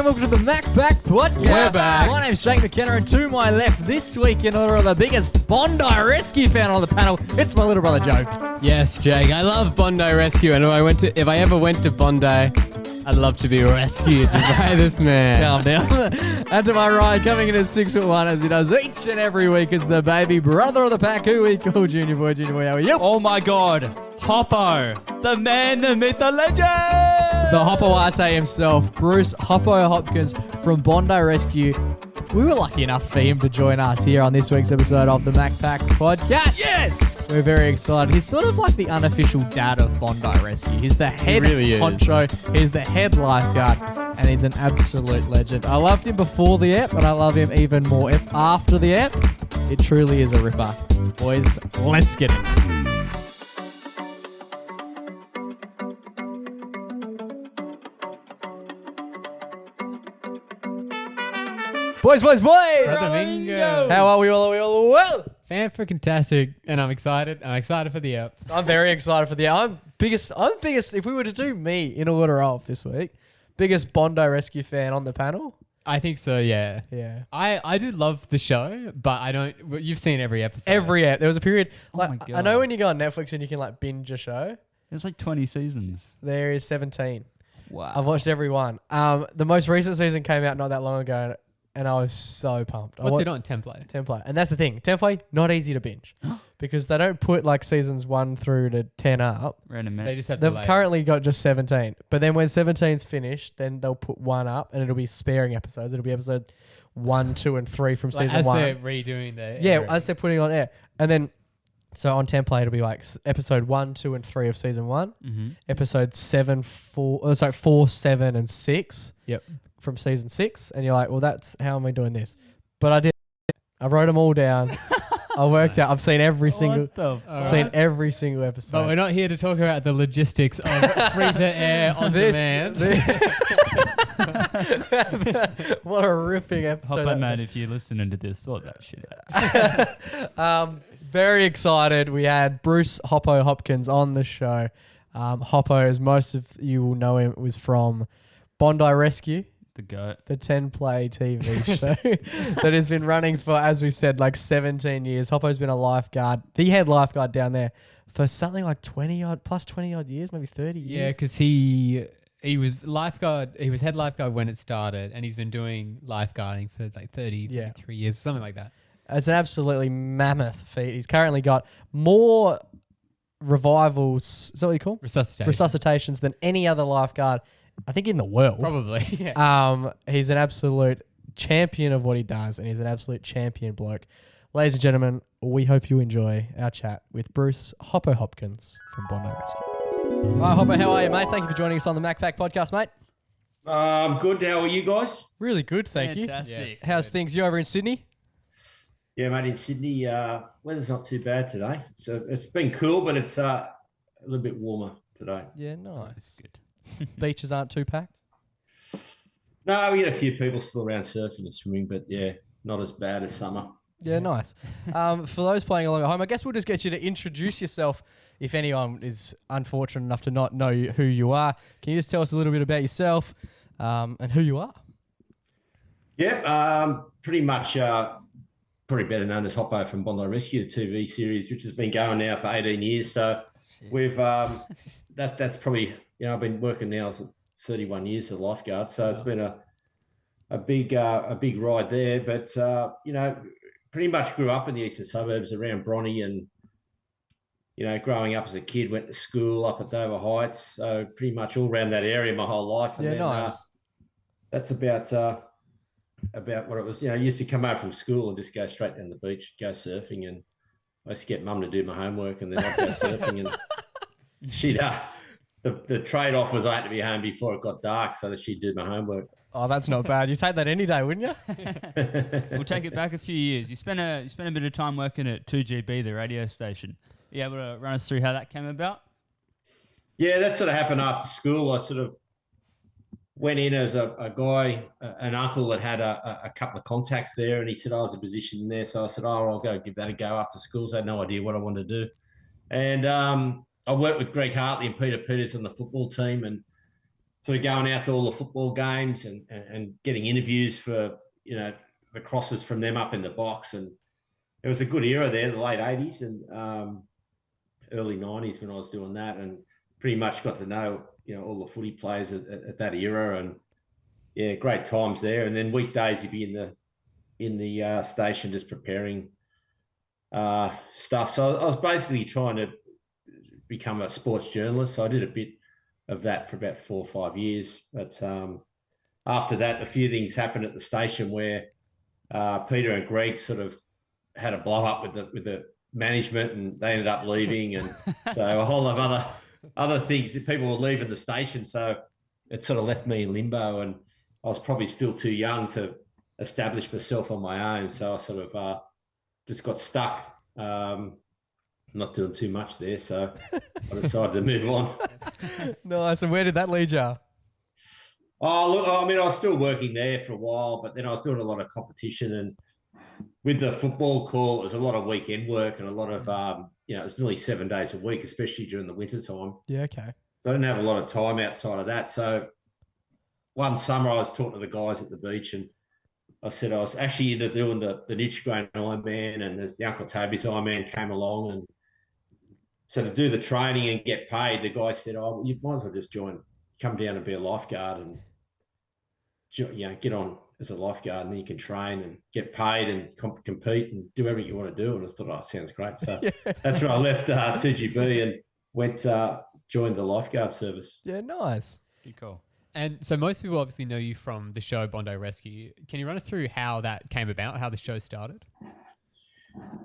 and welcome to the MacPack podcast. We're back. My name's Jake McKenna, and to my left this week, in honor of the biggest Bondi Rescue fan on the panel, it's my little brother Joe. Yes, Jake. I love Bondi Rescue, and if I ever went to Bondi, I'd love to be rescued by this man. Calm down. And to my right, coming in at 6'1", as he does each and every week, it's the baby brother of the pack, who we call Junior Boy. Junior Boy, how are you? Oh my God, Hoppo, the man, the myth, the legend. The Hoppo Arte himself, Bruce Hoppo Hopkins from Bondi Rescue. We were lucky enough for him to join us here on this week's episode of the MacPack podcast. Yes! We're very excited. He's sort of like the unofficial dad of Bondi Rescue. He's the head really is. honcho. He's the head lifeguard, and he's an absolute legend. I loved him before the app, and I love him even more after the app. It truly is a ripper. Boys, let's get it. Boys! Domingo. How are we all? Are we all well? Fan-freaking-tastic, and I'm excited. I'm excited for the app. I'm very excited for the. I'm biggest. If we were to do me in order of this week, biggest Bondi Rescue fan on the panel. I think so, yeah. Yeah. I do love the show, but I don't... You've seen every episode. Every app. There was a period. my I God. know when you go on Netflix and you can like binge a show. It's like 20 seasons. There is 17. Wow. I've watched every one. The most recent season came out not that long ago, and I was so pumped. What's it on? Template. Template. And that's the thing. Template, not easy to binge because they don't put like seasons 1 through to 10 up. Random They man. just have They've to currently got just 17. But then when 17's finished, then they'll put 1 up and it'll be sparing episodes. It'll be episode 1, 2, and 3 from season as 1. they're redoing the... Yeah, as they're putting on air. And then, so on Template, it'll be like episode 1, 2, and 3 of season 1. Mm-hmm. Episode 4, 7, and 6. Yep. From season 6, and you're like, well, that's how am I doing this? But I did. I wrote them all down. I worked out. I've seen every single. I've seen every single episode. But we're not here to talk about the logistics of free-to-air on demand. What a ripping episode! Hoppo, mate, if you're listening to this, sort that shit out. Very excited. We had Bruce Hoppo Hopkins on the show. Hoppo, as most of you will know him, was from Bondi Rescue. The goat. The 10-play TV show that has been running for, as we said, like 17 years. Hoppo's been a lifeguard, the head lifeguard down there for something like 20 odd years, maybe 30 years. Yeah, because he was lifeguard. He was head lifeguard when it started, and he's been doing lifeguarding for like 33 years, something like that. It's an absolutely mammoth feat. He's currently got more revivals, is that what you call? Resuscitations than any other lifeguard, I think, in the world. Probably. Yeah. He's an absolute champion of what he does, and he's an absolute champion bloke. Ladies and gentlemen, we hope you enjoy our chat with Bruce Hoppo Hopkins from Bondi Rescue. Right, Hoppo, how are you, mate? Thank you for joining us on the MacPack podcast, mate. Good. How are you guys? Really good, thank you. Fantastic. Yes. How's things? You over in Sydney? Yeah, mate. In Sydney, weather's not too bad today. So it's been cool, but it's a little bit warmer today. Yeah, nice. Good. Beaches aren't too packed? No, we had a few people still around surfing and swimming, but yeah, not as bad as summer. Yeah, nice. For those playing along at home, I guess we'll just get you to introduce yourself if anyone is unfortunate enough to not know who you are. Can you just tell us a little bit about yourself and who you are? Yeah, pretty much probably better known as Hoppo from Bondi Rescue, the TV series, which has been going now for 18 years. So we've that's probably, I've been working now for 31 years as a lifeguard. So it's been a big ride there. But pretty much grew up in the eastern suburbs around Bronny, and growing up as a kid, went to school up at Dover Heights. So pretty much all around that area my whole life. And Nice. That's about what it was. I used to come home from school and just go straight down the beach, go surfing, and I used to get mum to do my homework, and then I'd go surfing, and she'd the trade-off was I had to be home before it got dark so that she'd do my homework. Oh, that's not bad. You take that any day, wouldn't you? We'll take it back a few years. You spent a bit of time working at 2GB, the radio station. Are you able to run us through how that came about? Yeah, that sort of happened after school. I sort of went in as a guy, an uncle that had a couple of contacts there, and he said I was a position there. So I said, I'll go give that a go after school. So I had no idea what I wanted to do. And I worked with Greg Hartley and Peter Peters on the football team, and sort of going out to all the football games and getting interviews for, the crosses from them up in the box. And it was a good era there, the late 80s and early 90s when I was doing that, and pretty much got to know, all the footy players at that era. And yeah, great times there. And then weekdays you'd be in the station just preparing stuff. So I was basically trying to become a sports journalist. So I did a bit of that for about 4 or 5 years. But after that, a few things happened at the station where Peter and Greg sort of had a blow up with the management, and they ended up leaving. And so a whole lot of other things, people were leaving the station. So it sort of left me in limbo, and I was probably still too young to establish myself on my own. So I sort of just got stuck, not doing too much there. So I decided to move on. Nice. And where did that lead you? Oh, look, I mean, I was still working there for a while, but then I was doing a lot of competition, and with the football call, it was a lot of weekend work and a lot of, it was nearly 7 days a week, especially during the winter time. Yeah, okay. So I didn't have a lot of time outside of that. So one summer I was talking to the guys at the beach, and I said I was actually into doing the Nitch-Grain Ironman, and there's the Uncle Toby's Ironman came along. And so to do the training and get paid, the guy said, oh, you might as well just come down and be a lifeguard and, get on as a lifeguard, and then you can train and get paid and compete and do everything you want to do. And I thought, oh, sounds great. So that's when I left 2GB and went, joined the lifeguard service. Yeah, nice. Good call. And so most people obviously know you from the show Bondi Rescue. Can you run us through how that came about, how the show started?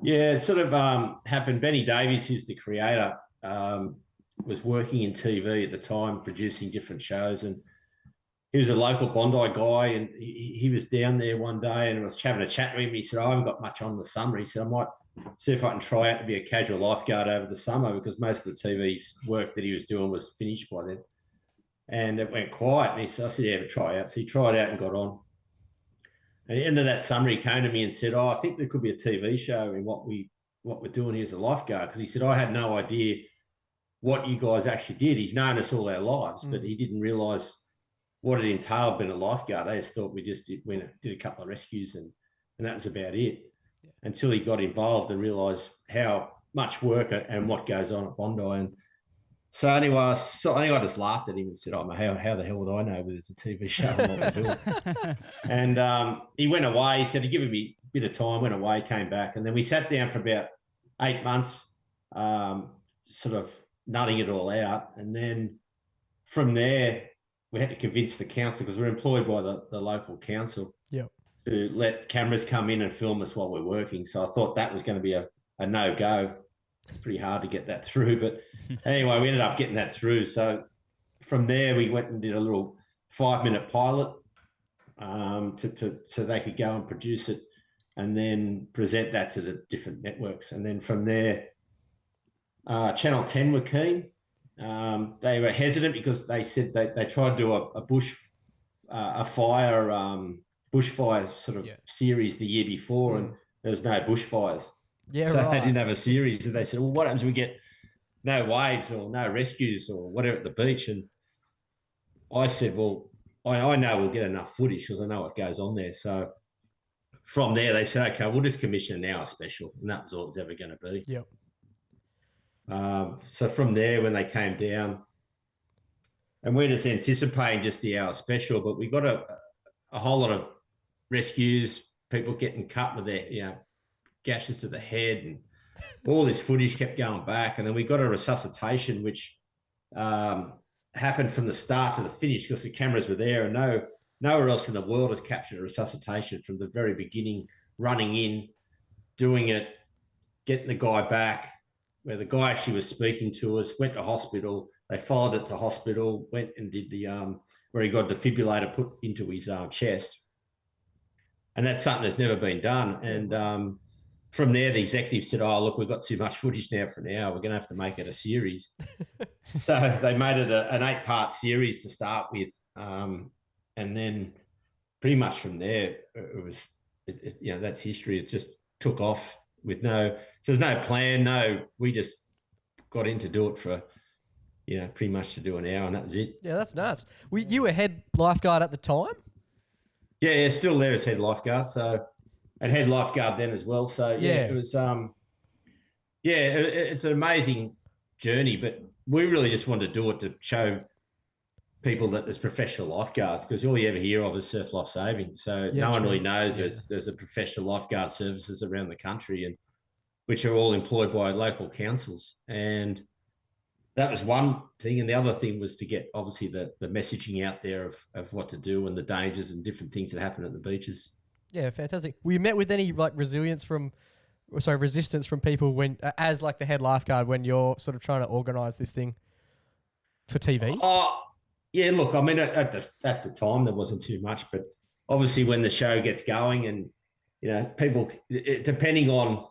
Yeah, it sort of happened. Benny Davies, who's the creator, was working in TV at the time, producing different shows. And he was a local Bondi guy, and he was down there one day, and I was having a chat with him. He said, I haven't got much on the summer. He said, I might see if I can try out to be a casual lifeguard over the summer, because most of the TV work that he was doing was finished by then. And it went quiet. And I said, yeah, but try out. So he tried out and got on. And at the end of that summer, he came to me and said, I think there could be a TV show in what we're doing here as a lifeguard. Because he said, I had no idea what you guys actually did. He's known us all our lives, but he didn't realise what it entailed being a lifeguard. They just thought we just did a couple of rescues and that was about it. Yeah. Until he got involved and realised how much work and what goes on at Bondi. And so anyway, I think I just laughed at him and said, oh, how the hell would I know whether there's a TV show and what we're doing? And he went away. He said he'd given me a bit of time, went away, came back. And then we sat down for about 8 months, sort of nutting it all out. And then from there, we had to convince the council, because we're employed by the local council, to let cameras come in and film us while we're working. So I thought that was going to be a no-go. It's pretty hard to get that through. But anyway, we ended up getting that through. So from there, we went and did a little 5-minute pilot so they could go and produce it and then present that to the different networks. And then from there, Channel 10 were keen. They were hesitant because they said they tried to do a bushfire sort of series the year before, and there was no bushfires. Yeah, so they didn't have a series. And they said, well, what happens if we get no waves or no rescues or whatever at the beach? And I said, well, I know we'll get enough footage because I know what goes on there. So from there, they said, okay, we'll just commission an hour special. And that was all it was ever going to be. Yep. So from there, when they came down, and we're just anticipating just the hour special, but we got a whole lot of rescues, people getting cut with their, gashes to the head, and all this footage kept going back. And then we got a resuscitation, which happened from the start to the finish because the cameras were there, and nowhere else in the world has captured a resuscitation from the very beginning, running in, doing it, getting the guy back, where the guy actually was speaking to us, went to hospital. They followed it to hospital, went and did the where he got a defibrillator put into his chest. And that's something that's never been done. And from there, the executives said, oh, look, we've got too much footage now for an hour. We're going to have to make it a series. So they made it an 8-part series to start with. And then pretty much from there, it was, that's history. It just took off with so there's no plan. We just got in to do it for pretty much to do an hour, and that was it. Yeah, that's nuts. You were head lifeguard at the time? Yeah, still there as head lifeguard. So, and head lifeguard then as well. So it was it's an amazing journey, but we really just wanted to do it to show people that there's professional lifeguards, because all you ever hear of is surf life saving. So no one really knows there's a professional lifeguard services around the country, and which are all employed by local councils. And that was one thing. And the other thing was to get obviously the messaging out there of what to do and the dangers and different things that happen at the beaches. Yeah, fantastic. Were you met with any like resistance from people when, as like the head lifeguard, when you're sort of trying to organise this thing for TV? Oh, yeah. Look, I mean, at the time there wasn't too much, but obviously when the show gets going, and people, depending on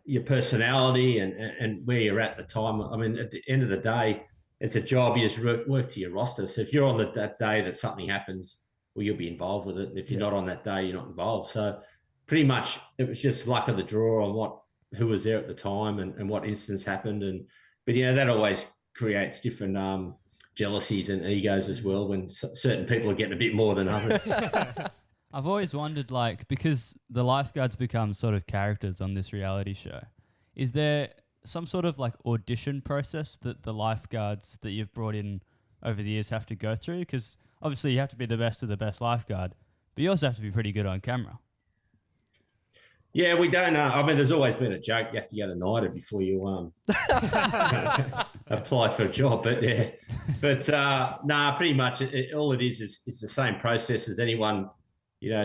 your personality and where you're at the time. I mean, at the end of the day, it's a job. You just work to your roster. So if you're on that day that something happens, well, you'll be involved with it. And if you're not on that day, you're not involved. So pretty much it was just luck of the draw on who was there at the time and what instance happened. But that always creates different jealousies and egos as well when certain people are getting a bit more than others. I've always wondered, because the lifeguards become sort of characters on this reality show, is there some sort of audition process that the lifeguards that you've brought in over the years have to go through? Because obviously you have to be the best of the best lifeguard, but you also have to be pretty good on camera. Yeah, we don't. I mean, there's always been a joke. You have to go to NIDA before you apply for a job. But pretty much all it is the same process as anyone,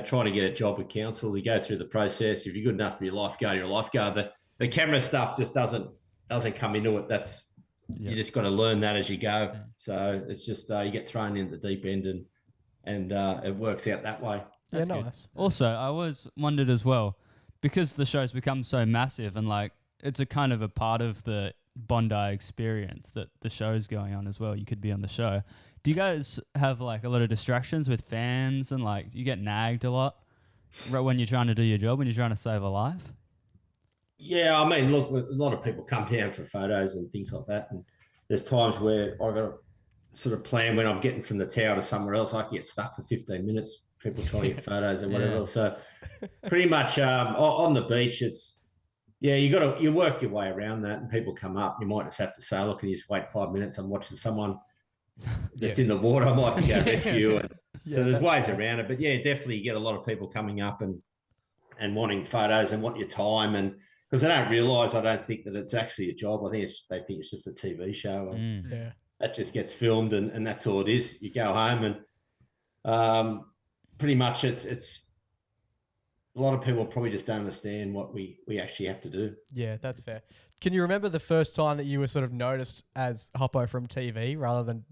trying to get a job with council. You go through the process. If you're good enough to be a lifeguard, you're a lifeguard. The camera stuff just doesn't come into it. You just got to learn that as you go. Yeah. So it's just you get thrown in the deep end and it works out that way. That's nice. Also, I always wondered as well, because the show's become so massive and it's a kind of a part of the Bondi experience that the show's going on as well. You could be on the show. Do you guys have a lot of distractions with fans and you get nagged a lot when you're trying to do your job, when you're trying to save a life? Yeah, I mean, look, a lot of people come down for photos and things like that. And there's times where I've got to sort of plan when I'm getting from the tower to somewhere else. I can get stuck for 15 minutes, people trying to get photos and whatever else. So pretty much on the beach, you work your way around that, and people come up. You might just have to say, look, can you just wait 5 minutes? I'm watching someone that's in the water. I might have to go rescue. So there's ways around it. But yeah, definitely you get a lot of people coming up and wanting photos and want your time, and because they don't realise, I don't think that it's actually a job. I think they think it's just a TV show. And that just gets filmed and that's all it is. You go home and pretty much it's a lot of people probably just don't understand what we actually have to do. Yeah, that's fair. Can you remember the first time that you were sort of noticed as Hoppo from TV rather than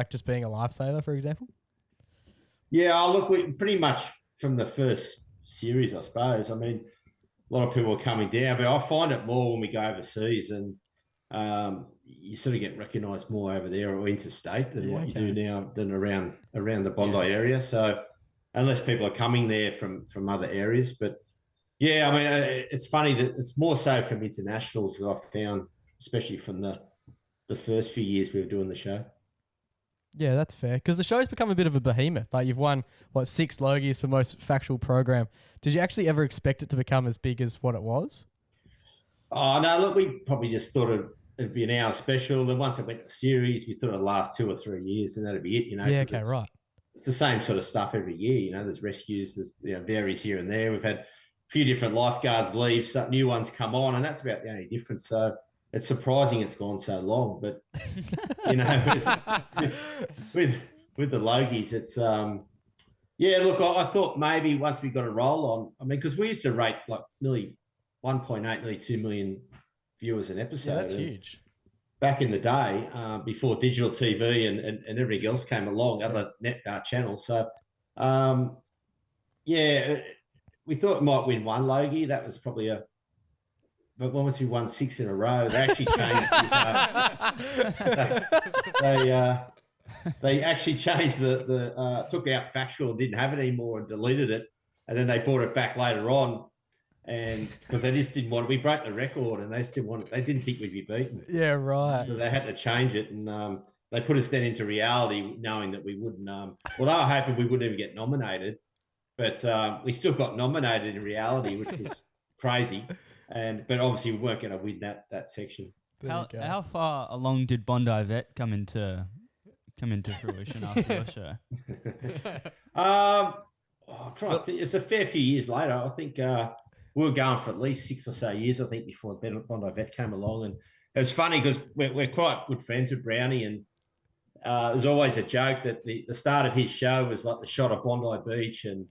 just being a lifesaver, for example? Yeah, look, we pretty much from the first series, I suppose. I mean, a lot of people are coming down, but I find it more when we go overseas, and you sort of get recognised more over there or interstate than what you do now than around the Bondi area. So unless people are coming there from other areas, but yeah, I mean, it's funny that it's more so from internationals that I've found, especially from the first few years we were doing the show. Yeah, that's fair. Because the show's become a bit of a behemoth. You've won, 6 Logies for most factual program. Did you actually ever expect it to become as big as what it was? Oh, no, look, we probably just thought it'd be an hour special. Then once it went to series, we thought it'd last 2 or 3 years and that'd be it, Yeah, okay, right. It's the same sort of stuff every year. There's rescues, there's varies here and there. We've had a few different lifeguards leave, some new ones come on, and that's about the only difference. So it's surprising it's gone so long, but with the Logies, it's look, I thought maybe once we got a roll on, I mean, because we used to rate nearly 1.8, nearly 2 million viewers an episode. Yeah, that's huge. Back in the day, before digital TV and everything else came along, other net channels. So, we thought it might win one Logie. That was probably but once we won 6 in a row, they actually changed. They actually changed took out Factual, didn't have it anymore, and deleted it, and then they brought it back later on. and because they just didn't want, we broke the record, and they still wanted, they didn't think we'd be beaten. Yeah, right. So they had to change it, and they put us then into reality, knowing that we wouldn't. Well, they were hoping we wouldn't even get nominated, but we still got nominated in reality, which was crazy. But obviously we weren't going to win that section. How far along did Bondi Vet come into fruition after your show? I'm trying to think. It's a fair few years later. I think we were going for at least 6 or so years, I think, before Bondi Vet came along. And it was funny because we're quite good friends with Brownie, and it was always a joke that the start of his show was like the shot of Bondi Beach and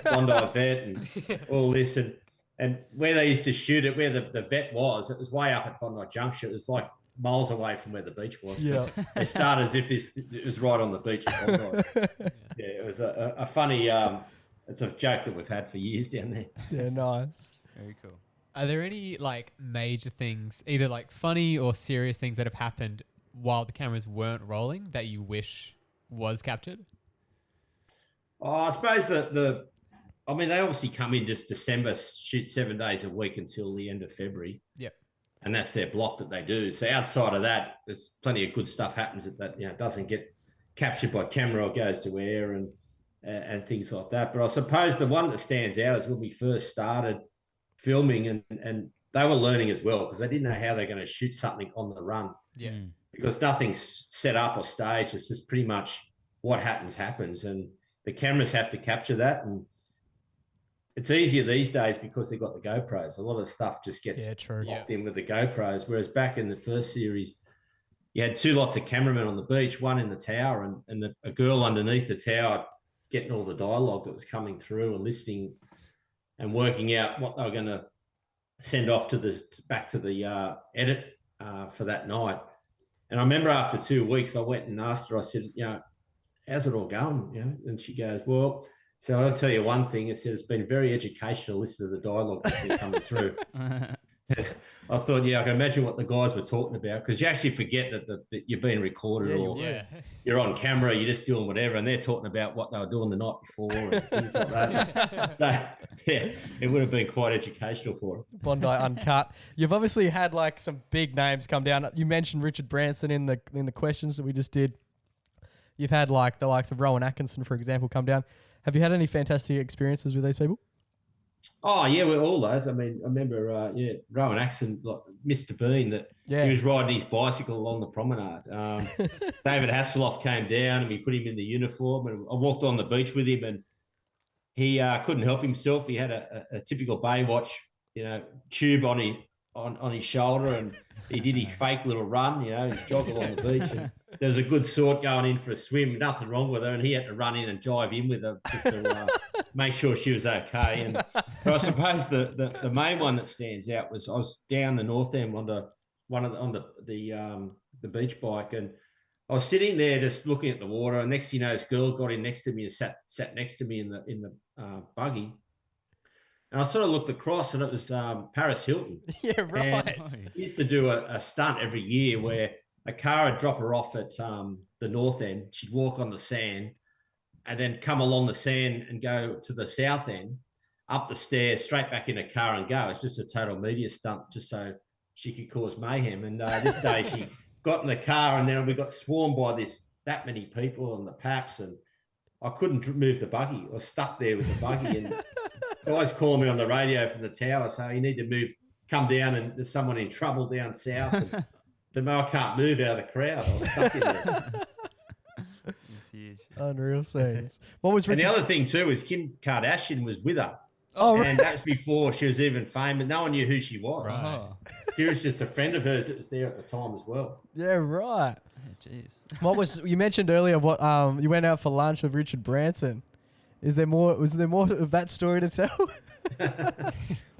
Bondi Vet and all this. And where they used to shoot it, where the vet was, it was way up at Bondi Junction. It was like miles away from where the beach was. Yeah. They started as if it was right on the beach at Bondi. Yeah, it was a funny, it's a joke that we've had for years down there. Yeah, nice. Very cool. Are there any like major things, either like funny or serious things that have happened while the cameras weren't rolling that you wish was captured? Oh, I suppose I mean, they obviously come in just December, shoot 7 days a week until the end of February. Yep. And that's their block that they do. So outside of that, there's plenty of good stuff happens that doesn't get captured by camera or goes to air and things like that. But I suppose the one that stands out is when we first started filming, and they were learning as well because they didn't know how they're going to shoot something on the run. Yeah. Because nothing's set up or staged. It's just pretty much what happens. And the cameras have to capture that. And it's easier these days because they've got the GoPros. A lot of stuff just gets locked in with the GoPros. Whereas back in the first series, you had 2 lots of cameramen on the beach, one in the tower and a girl underneath the tower getting all the dialogue that was coming through and listening and working out what they were going to send off back to the edit for that night. And I remember after 2 weeks, I went and asked her, I said, how's it all going? And she goes, well, so I'll tell you one thing. It says it's been very educational. Listen to the dialogue that's been coming through. I thought, I can imagine what the guys were talking about because you actually forget that you're being recorded or you're on camera. You're just doing whatever, and they're talking about what they were doing the night before and things like that. It would have been quite educational for them. Bondi Uncut. You've obviously had like some big names come down. You mentioned Richard Branson in the questions that we just did. You've had like the likes of Rowan Atkinson, for example, come down. Have you had any fantastic experiences with these people? Oh, yeah, with all those. I mean, I remember, Rowan Atkinson, like Mr. Bean, he was riding his bicycle along the promenade. David Hasselhoff came down and we put him in the uniform and I walked on the beach with him and he couldn't help himself. He had a typical Baywatch, tube on his shoulder and he did his fake little run, his jog along the beach. And there was a good sort going in for a swim, nothing wrong with her, and he had to run in and dive in with her just to make sure she was okay. But I suppose the main one that stands out was I was down the north end on the beach bike, and I was sitting there just looking at the water. And next thing you know, this girl got in next to me and sat next to me in the buggy. And I sort of looked across, and it was Paris Hilton. Yeah, right. And he used to do a stunt every year where a car would drop her off at the north end. She'd walk on the sand and then come along the sand and go to the south end, up the stairs, straight back in a car and go. It's just a total media stunt just so she could cause mayhem. And this day she got in the car and then we got swarmed by that many people and the paps, and I couldn't move the buggy. I was stuck there with the buggy, and guys calling me on the radio from the tower saying, you need to move, come down, and there's someone in trouble down south. And I can't move out of the crowd. I was stuck in there. It's huge. Unreal scenes. What was Richard? And the other thing too is Kim Kardashian was with her. Oh, and that was before she was even famous. No one knew who she was. Right. She was just a friend of hers that was there at the time as well. Yeah, right. Oh, jeez. You mentioned earlier what you went out for lunch with Richard Branson. Was there more of that story to tell?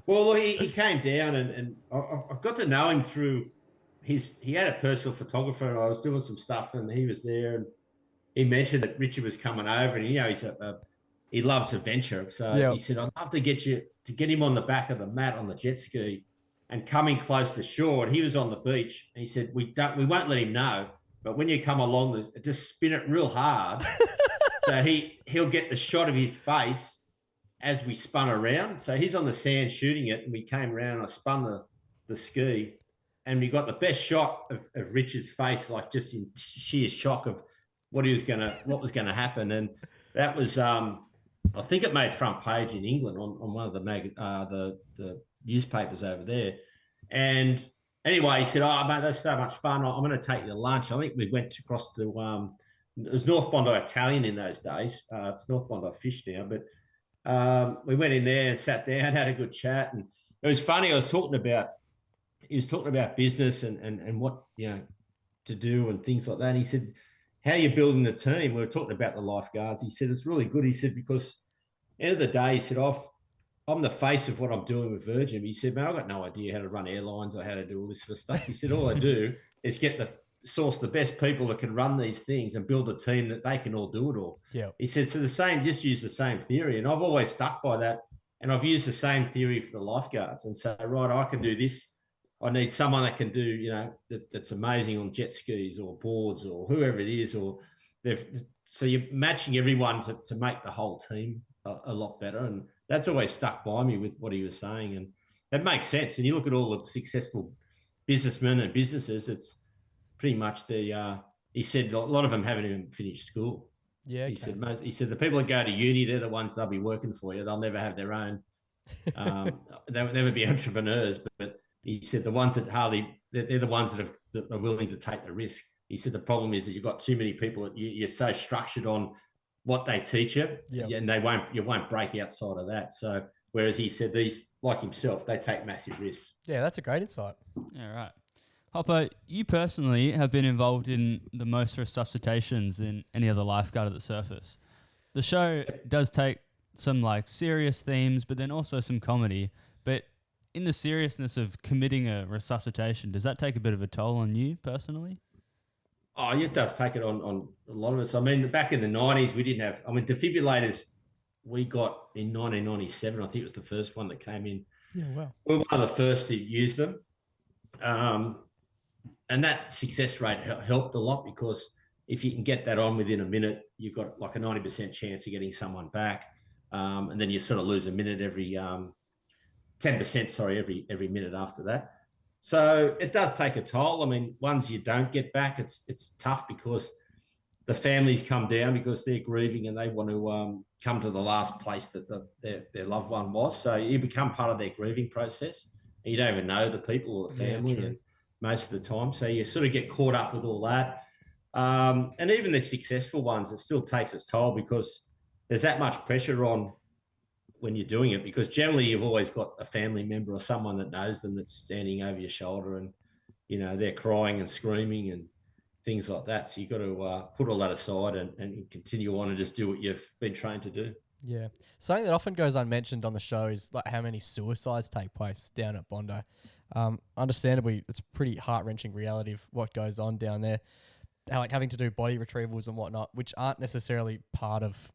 Well, look, he came down and I got to know him through he had a personal photographer, and I was doing some stuff and he was there, and he mentioned that Richard was coming over, and he loves adventure. So he said, I'd love to get him on the back of the mat on the jet ski and coming close to shore. And he was on the beach, and he said, we won't let him know, but when you come along, just spin it real hard. So he'll get the shot of his face as we spun around. So he's on the sand shooting it, and we came around and I spun the ski, and we got the best shot of Richard's face, like just in sheer shock of what was going to happen. And that was, I think it made front page in England on one of the newspapers over there. And anyway, he said, "Oh, mate, that's so much fun. I'm going to take you to lunch." I think we went across to, it was North Bondi Italian in those days. It's North Bondi Fish now, but we went in there and sat down, had a good chat. And it was funny. He was talking about business and what, to do and things like that. And he said, "How are you building the team?" We were talking about the lifeguards. He said, "It's really good." He said, "Because end of the day," he said, I'm the face of what I'm doing with Virgin." He said, "Man, I've got no idea how to run airlines or how to do all this sort of stuff." He said, "All I do is source the best people that can run these things and build a team that they can all do it all." Yeah. He said, just use the same theory. And I've always stuck by that. And I've used the same theory for the lifeguards and say, right, I can do this. I need someone that can do, that's amazing on jet skis or boards or whoever it is, so you're matching everyone to make the whole team a lot better. And that's always stuck by me with what he was saying. And that makes sense. And you look at all the successful businessmen and businesses, it's pretty much he said a lot of them haven't even finished school. Yeah. Okay. He said the people that go to uni, they're the ones that'll be working for you. They'll never have their own. They'll never be entrepreneurs. But he said the ones they're the ones that are willing to take the risk. He said the problem is that you've got too many people that you're so structured on what they teach you, and you won't break outside of that. So whereas he said these, like himself, they take massive risks. Yeah, that's a great insight. Yeah, right. Hoppo, you personally have been involved in the most resuscitations in any other lifeguard at the surface. The show does take some serious themes, but then also some comedy. But in the seriousness of committing a resuscitation, does that take a bit of a toll on you personally? Oh, it does take it on a lot of us. I mean, back in the 90s, we didn't have, defibrillators we got in 1997. I think it was the first one that came in. Yeah, wow. We were one of the first to use them. And that success rate helped a lot, because if you can get that on within a minute, you've got like a 90% chance of getting someone back. And then you sort of lose a minute every 10%, sorry, every minute after that. So it does take a toll. I mean, ones you don't get back, it's tough, because the families come down because they're grieving and they want to come to the last place that their loved one was. So you become part of their grieving process. And you don't even know the people or the family most of the time. So you sort of get caught up with all that. And even the successful ones, it still takes its toll, because there's that much pressure on when you're doing it, because generally you've always got a family member or someone that knows them that's standing over your shoulder, and they're crying and screaming and things like that. So you've got to put all that aside and continue on and just do what you've been trained to do. Yeah. Something that often goes unmentioned on the show is how many suicides take place down at Bondi. Understandably, it's a pretty heart-wrenching reality of what goes on down there. Having to do body retrievals and whatnot, which aren't necessarily part of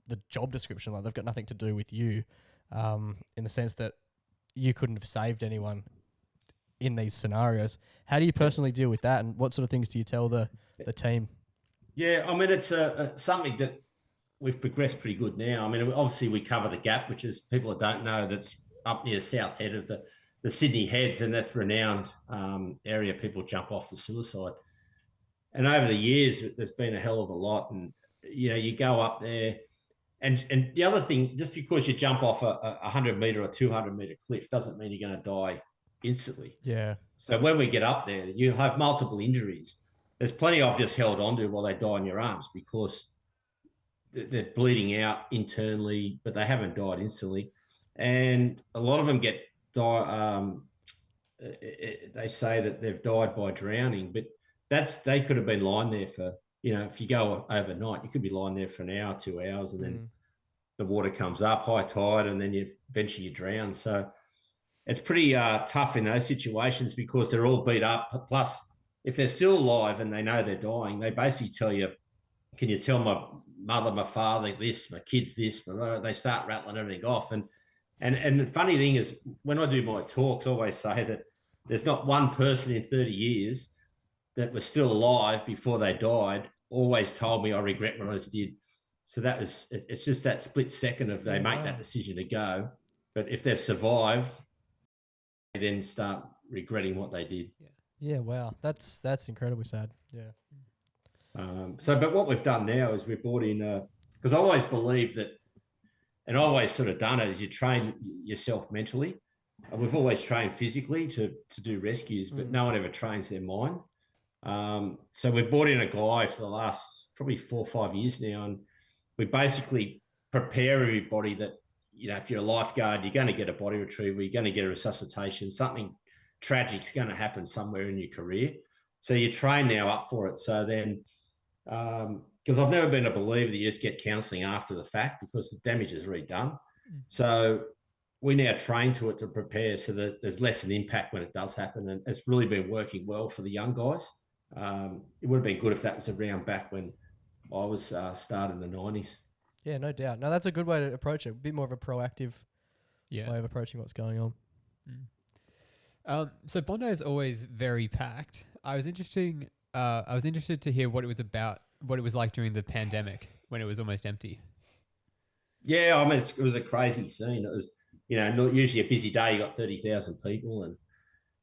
the job description. They've got nothing to do with you, in the sense that you couldn't have saved anyone in these scenarios. How do you personally deal with that, and what sort of things do you tell the team? Yeah, I mean, it's something that we've progressed pretty good now. I mean, obviously we cover the Gap, which is, people that don't know, that's up near the south head of the Sydney Heads, and that's renowned area people jump off for suicide. And over the years, there's been a hell of a lot. And you go up there, and the other thing, just because you jump off a 100-meter or 200-meter cliff doesn't mean you're going to die instantly. Yeah. So when we get up there, you have multiple injuries. There's plenty I've just held on to while they die in your arms, because they're bleeding out internally, but they haven't died instantly. And a lot of them they say that they've died by drowning, but they could have been lying there for, if you go overnight, you could be lying there for an hour, 2 hours, and then the water comes up, high tide, and then eventually you drown. So it's pretty tough in those situations, because they're all beat up. Plus, if they're still alive and they know they're dying, they basically tell you, "Can you tell my mother, my father this, my kids this?" They start rattling everything off. And the funny thing is, when I do my talks, I always say that there's not one person in 30 years that was still alive before they died always told me, "I regret what I just did." So it's just that split second of they make that decision to go. But if they've survived, they then start regretting what they did. Yeah, wow. That's incredibly sad. Yeah. But what we've done now is we've brought in, because I always believe that, and I always sort of done it, is you train yourself mentally. We've always trained physically to do rescues, but no one ever trains their mind. So we've brought in a guy for the last probably 4 or 5 years now, and we basically prepare everybody that, if you're a lifeguard, you're going to get a body retrieval, you're going to get a resuscitation, something tragic's going to happen somewhere in your career. So you train now up for it. So then, because I've never been a believer that you just get counselling after the fact, because the damage is already done. So we now train to it to prepare so that there's less an impact when it does happen. And it's really been working well for the young guys. It would have been good if that was around back when I was starting in the 90s. Yeah, no doubt. No, that's a good way to approach it. A bit more of a proactive way of approaching what's going on. So Bondi is always very packed. I was interested to hear what it was about, what it was like during the pandemic when it was almost empty. Yeah, I mean, it was a crazy scene. It was, not usually a busy day. You got 30,000 people,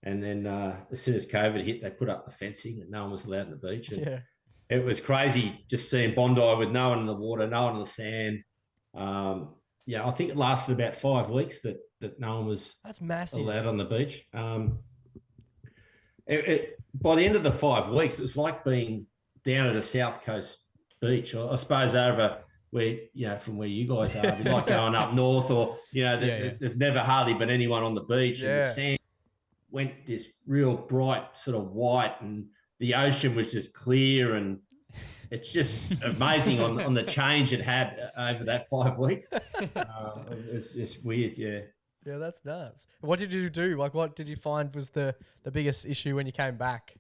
and then as soon as COVID hit, they put up the fencing and no one was allowed on the beach. And it was crazy just seeing Bondi with no one in the water, no one in the sand. I think it lasted about 5 weeks that no one was allowed on the beach. By the end of the 5 weeks, it was like being down at a South Coast beach. I suppose over where, from where you guys are, it'd be like going up north, or, there's never hardly been anyone on the beach. And the sand went this real bright sort of white, and the ocean was just clear, and it's just amazing on the change it had over that 5 weeks. It's weird, yeah. Yeah, that's nuts. What did you do? Like, what did you find was the biggest issue when you came back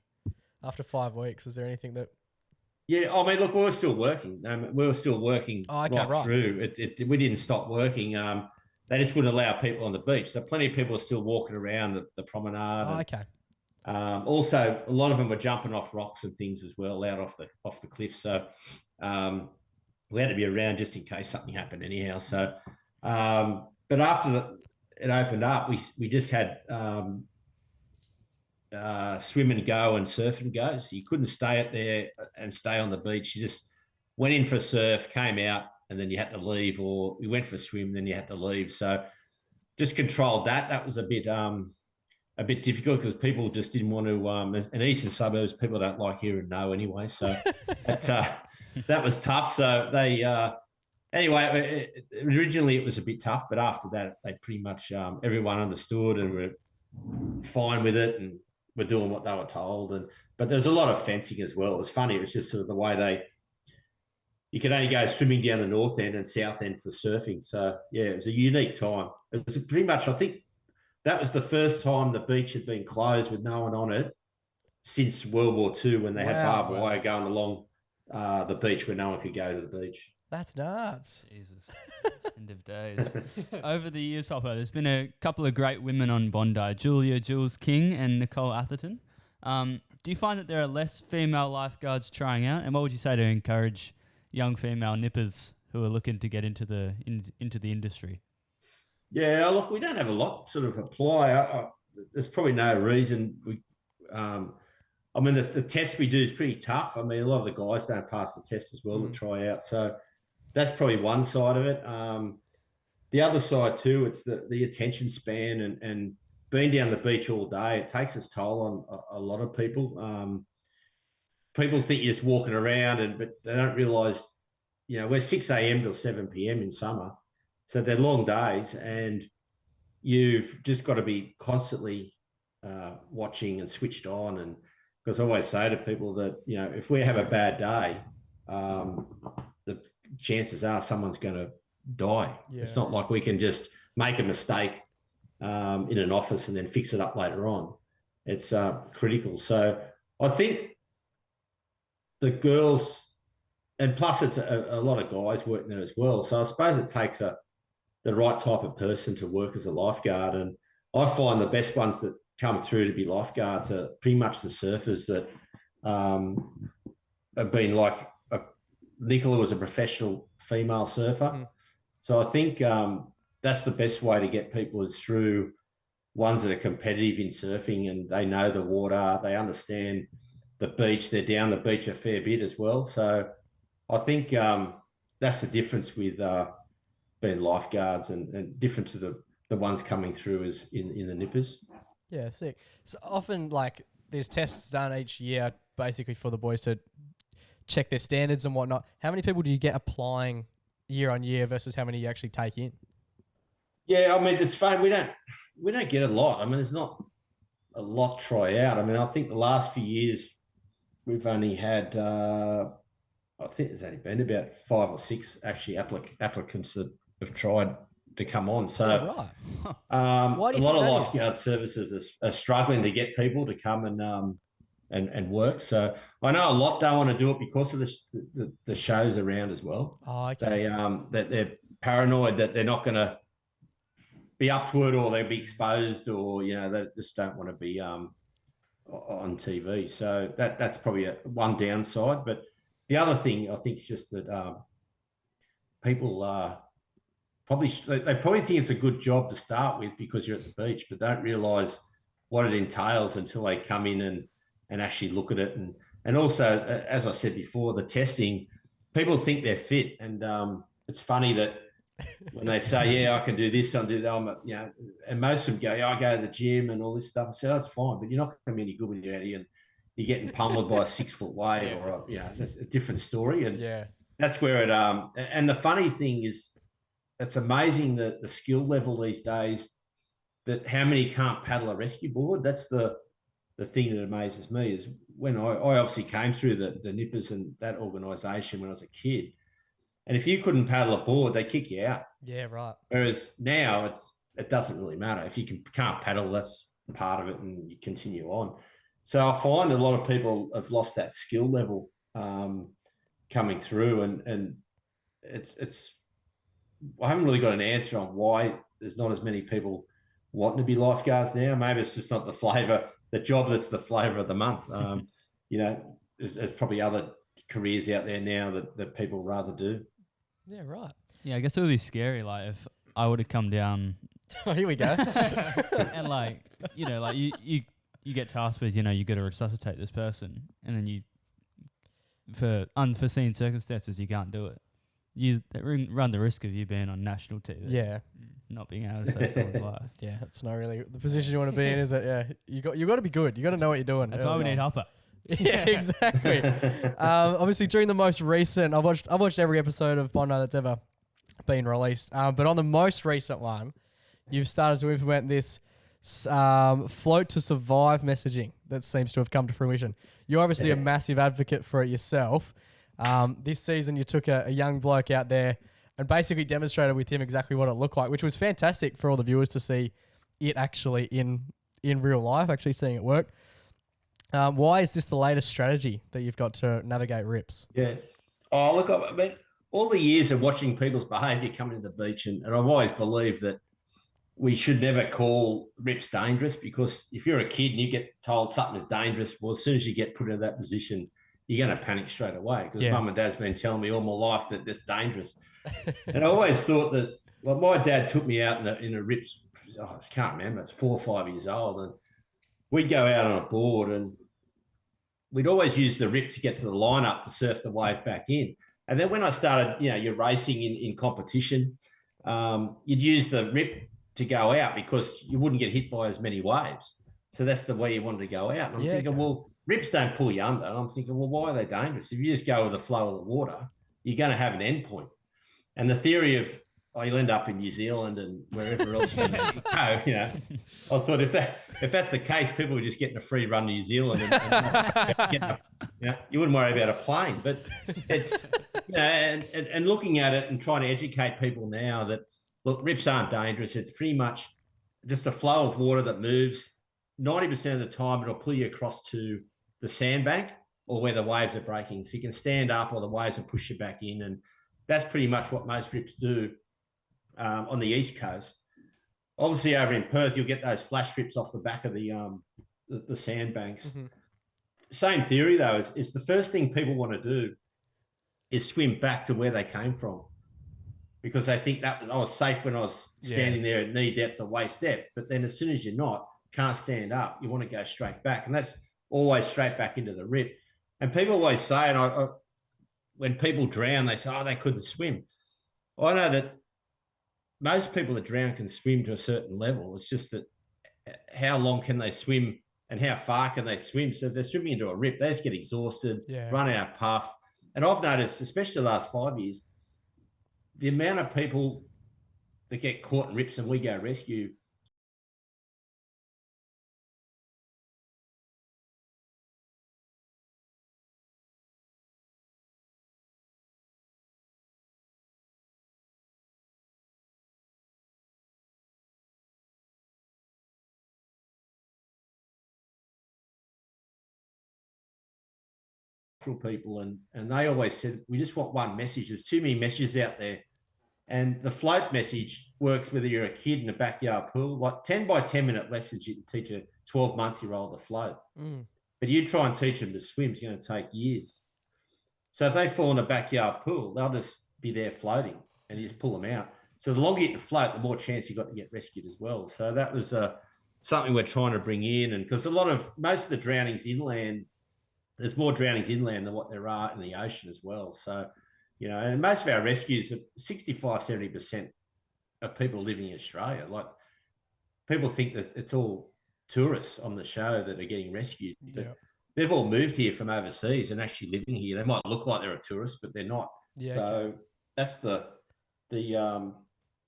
after 5 weeks? Was there anything that... Yeah, I mean, look, we were still working. We were still working right through. We didn't stop working. They just wouldn't allow people on the beach. So plenty of people are still walking around the promenade. Also, a lot of them were jumping off rocks and things as well, out off the cliff. So we had to be around just in case something happened anyhow. So, but after it opened up, we just had swim and go and surf and go. So you couldn't stay out there and stay on the beach. You just went in for a surf, came out, and then you had to leave, or we went for a swim, then you had to leave. So just controlled that. That was a bit difficult because people just didn't want to. In eastern suburbs, people don't like hearing no anyway. So that was tough. So they anyway. Originally, it was a bit tough, but after that, they pretty much everyone understood and were fine with it, and were doing what they were told. But there was a lot of fencing as well. It was funny. It was just sort of the way you could only go swimming down the north end and south end for surfing. So yeah, it was a unique time. It was pretty much, I think, that was the first time the beach had been closed with no one on it since World War II, when they had barbed wire going along the beach where no one could go to the beach. That's nuts. Jesus. End of days. Over the years, Hoppo, there's been a couple of great women on Bondi, Jules King and Nicole Atherton. Do you find that there are less female lifeguards trying out? And what would you say to encourage young female nippers who are looking to get into the industry? Yeah, look, we don't have a lot sort of apply. There's probably no reason I mean, the test we do is pretty tough. I mean, a lot of the guys don't pass the test as well to try out. So that's probably one side of it. The other side too, it's the attention span and being down the beach all day. It takes its toll on a lot of people. People think you're just walking around, but they don't realise, we're 6 a.m. till 7 p.m. in summer. So they're long days, and you've just got to be constantly watching and switched on. And because I always say to people that, if we have a bad day, the chances are someone's going to die. Yeah. It's not like we can just make a mistake in an office and then fix it up later on. It's critical. So I think the girls, and plus it's a lot of guys working there as well. So I suppose it takes the right type of person to work as a lifeguard. And I find the best ones that come through to be lifeguards are pretty much the surfers that have been like Nicola was a professional female surfer. Mhm. So I think that's the best way to get people is through ones that are competitive in surfing and they know the water, they understand the beach, they're down the beach a fair bit as well. So I think that's the difference with being lifeguards and different to the ones coming through as in the nippers. Yeah, sick. So often, like, there's tests done each year, basically for the boys to check their standards and whatnot. How many people do you get applying year on year versus how many you actually take in? Yeah, I mean, it's fun. We don't get a lot. I mean, there's not a lot try out. I mean, I think the last few years we've only had, I think there's only been about 5 or 6 actually applicants that have tried to come on. So Yeah, right. Why do a you lot think of that lifeguard services are struggling to get people to come and work. So I know a lot don't want to do it because of the shows around as well. Oh, okay. They're paranoid that they're not going to be up to it or they'll be exposed or, you know, they just don't want to be on TV. So that's probably one downside. But the other thing I think is just that people probably think it's a good job to start with because you're at the beach, but don't realise what it entails until they come in and actually look at it. And also, as I said before, the testing, people think they're fit. And it's funny that when they say, yeah, I can do this, I can do that, you know, and most of them go, yeah, I go to the gym and all this stuff. I say, oh, that's fine, but you're not going to be any good when you're out here and you're getting pummeled by a 6-foot wave or, you know, that's a different story. And that's where it, and the funny thing is, it's amazing the skill level these days that how many can't paddle a rescue board. That's the thing that amazes me is when I obviously came through the nippers and that organisation when I was a kid. And if you couldn't paddle a board, they kick you out. Yeah, right. Whereas now it doesn't really matter. If you can't paddle, that's part of it and you continue on. So I find a lot of people have lost that skill level coming through and it's I haven't really got an answer on why there's not as many people wanting to be lifeguards now. Maybe it's just not the flavour, the job that's the flavour of the month. You know, there's probably other careers out there now that people rather do. Yeah, right. Yeah, I guess it would be scary, like, if I would have come down Oh, here we go. and, like, you know, like, you get tasked with, you know, you got to resuscitate this person, and then you, for unforeseen circumstances, you can't do it. You run the risk of you being on national TV. Yeah. Not being able to save someone's life. Yeah, it's not really the position you want to be in, is it? Yeah. You got to be good. You got to know what you're doing. That's why we need Hoppo. Yeah, exactly. Obviously, during the most recent, I've watched every episode of Bondi that's ever been released. But on the most recent one, you've started to implement this float to survive messaging that seems to have come to fruition. You're obviously a massive advocate for it yourself. This season, you took a young bloke out there and basically demonstrated with him exactly what it looked like, which was fantastic for all the viewers to see it actually in real life, actually seeing it work. Why is this the latest strategy that you've got to navigate rips? Yeah. Oh, look, I mean, all the years of watching people's behaviour coming to the beach, and I've always believed that we should never call rips dangerous because if you're a kid and you get told something is dangerous, well, as soon as you get put into that position, you're going to panic straight away because mum and dad's been telling me all my life that that's dangerous. And I always thought that, like, my dad took me out in a rips, I can't remember, it's 4 or 5 years old, and we'd go out on a board and we'd always use the rip to get to the line up to surf the wave back in. And then when I started, you know, you're racing in competition, you'd use the rip to go out because you wouldn't get hit by as many waves. So that's the way you wanted to go out. And I'm thinking, well, rips don't pull you under. And I'm thinking, well, why are they dangerous? If you just go with the flow of the water, you're going to have an end point. And the theory of, oh, you'll end up in New Zealand and wherever else you go, you know. I thought if that's the case, people were just getting a free run to New Zealand and you know, you wouldn't worry about a plane. But it's, you know, and looking at it and trying to educate people now that, look, rips aren't dangerous. It's pretty much just a flow of water that moves. 90% of the time, it'll pull you across to the sandbank or where the waves are breaking. So you can stand up or the waves will push you back in. And that's pretty much what most rips do. On the East Coast, obviously over in Perth, you'll get those flash rips off the back of the sandbanks. Mm-hmm. Same theory though is the first thing people want to do is swim back to where they came from, because they think that I was safe when I was standing there at knee depth or waist depth. But then as soon as you're not, can't stand up, you want to go straight back. And that's always straight back into the rip. And people always say, and when people drown, they say, oh, they couldn't swim. I know that most people that drown can swim to a certain level. It's just that how long can they swim and how far can they swim? So if they're swimming into a rip, they just get exhausted, run out of puff. And I've noticed, especially the last 5 years, the amount of people that get caught in rips and we go rescue, people, and they always said, we just want one message. There's too many messages out there. And the float message works whether you're a kid in a backyard pool. Like 10 by 10 minute lessons, you can teach a 12-month-year-old to float. But you try and teach them to swim, it's going to take years. So if they fall in a backyard pool, they'll just be there floating and you just pull them out. So the longer you can float, the more chance you've got to get rescued as well. So that was something we're trying to bring in. And because most of the drownings inland, there's more drownings inland than what there are in the ocean as well. So, you know, and most of our rescues, 65-70% of people living in Australia. Like, people think that it's all tourists on the show that are getting rescued. But they've all moved here from overseas and actually living here. They might look like they're a tourist, but they're not. So that's the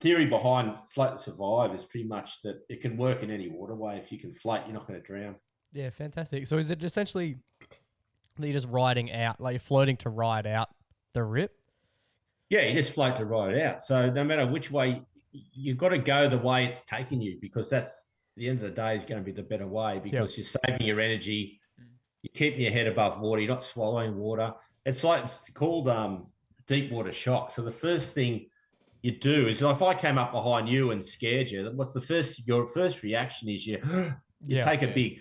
theory behind Float and Survive, is pretty much that it can work in any waterway. If you can float, you're not going to drown. Yeah, fantastic. So is it essentially that you're just riding out, like you're floating to ride out the rip? Yeah, you just float to ride it out. So no matter which way, you've got to go the way it's taking you, because that's, the end of the day, is going to be the better way, because you're saving your energy, you're keeping your head above water, you're not swallowing water. It's called deep water shock. So the first thing you do is, if I came up behind you and scared you, your first reaction is you take a big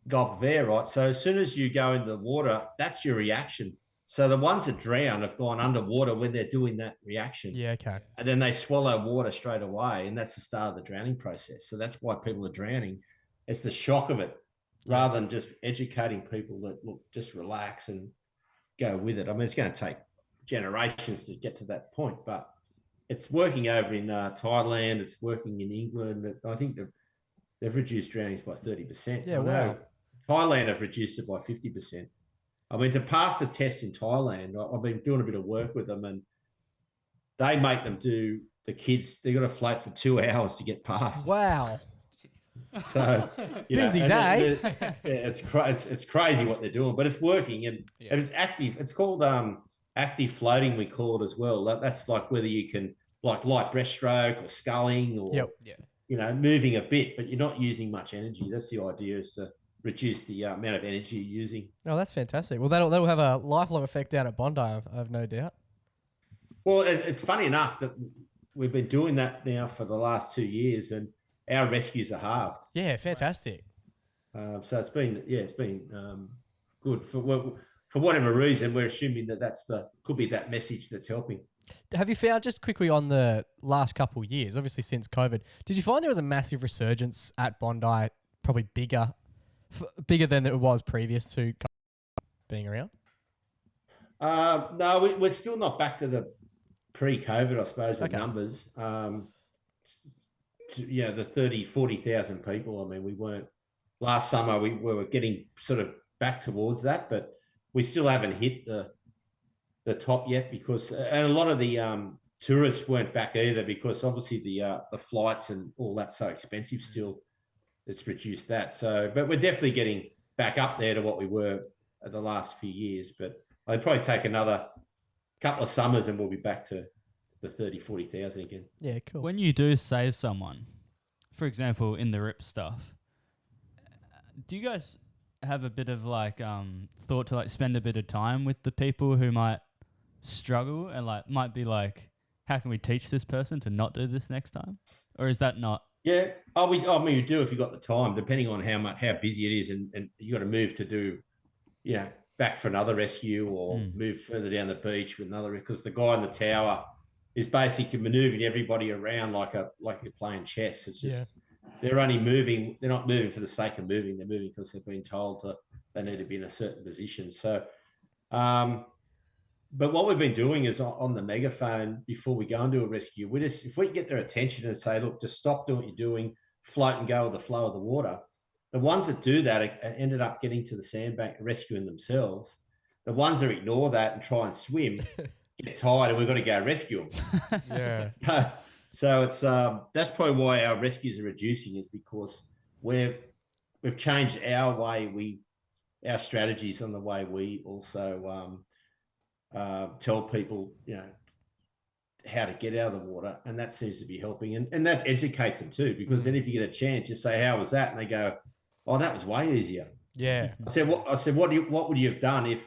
gulp of air, right? So as soon as you go into the water, that's your reaction. So the ones that drown have gone underwater when they're doing that reaction. Yeah, okay. And then they swallow water straight away, and that's the start of the drowning process. So that's why people are drowning. It's the shock of it, rather than just educating people that, look, just relax and go with it. I mean, it's going to take generations to get to that point, but it's working over in Thailand. It's working in England. I think they've reduced drownings by 30%. Yeah, wow. Thailand have reduced it by 50%. I mean, to pass the test in Thailand, I've been doing a bit of work with them, and they make them do, the kids, they've got to float for 2 hours to get past. Wow. So, busy day. It's crazy what they're doing, but it's working, and it's active. It's called active floating, we call it as well. That's like whether you can, like light breaststroke or sculling or, you know, moving a bit, but you're not using much energy. That's the idea, is to reduce the amount of energy you're using. Oh, that's fantastic. Well, that'll have a lifelong effect down at Bondi, I have no doubt. Well, it's funny enough that we've been doing that now for the last 2 years, and our rescues are halved. Yeah, fantastic. So it's been good for whatever reason. We're assuming that could be that message that's helping. Have you found, just quickly on the last couple of years, obviously since COVID, did you find there was a massive resurgence at Bondi, probably bigger than it was previous to being around? No, we're still not back to the pre-COVID, I suppose, with numbers. The 30,000, 40,000 people. I mean, we weren't, last summer we were getting sort of back towards that, but we still haven't hit the top yet, because, and a lot of the tourists weren't back either, because obviously the flights and all that's so expensive still. It's reduced that. So, but we're definitely getting back up there to what we were at the last few years, but I'd probably take another couple of summers and we'll be back to the 30,000, 40,000 again. Yeah, cool. When you do save someone, for example, in the RIP stuff, do you guys have a bit of like thought to like spend a bit of time with the people who might struggle and like might be like, how can we teach this person to not do this next time? Or is that not? Yeah, I mean, you do if you've got the time, depending on how busy it is, and you got to move to do, back for another rescue or move further down the beach with another, because the guy in the tower is basically maneuvering everybody around like you're playing chess. It's just they're only moving. They're not moving for the sake of moving. They're moving because they've been told they need to be in a certain position. So, but what we've been doing is on the megaphone before we go and do a rescue, if we can get their attention and say, look, just stop doing what you're doing, float and go with the flow of the water. The ones that do that ended up getting to the sandbank and rescuing themselves. The ones that ignore that and try and swim get tired, and we've got to go rescue them. Yeah. So it's that's probably why our rescues are reducing, is because we've changed our strategies on the way we also tell people, how to get out of the water, and that seems to be helping, and that educates them too, because then if you get a chance, you say, how was that? And they go, oh, that was way easier. Yeah. I said, what would you have done if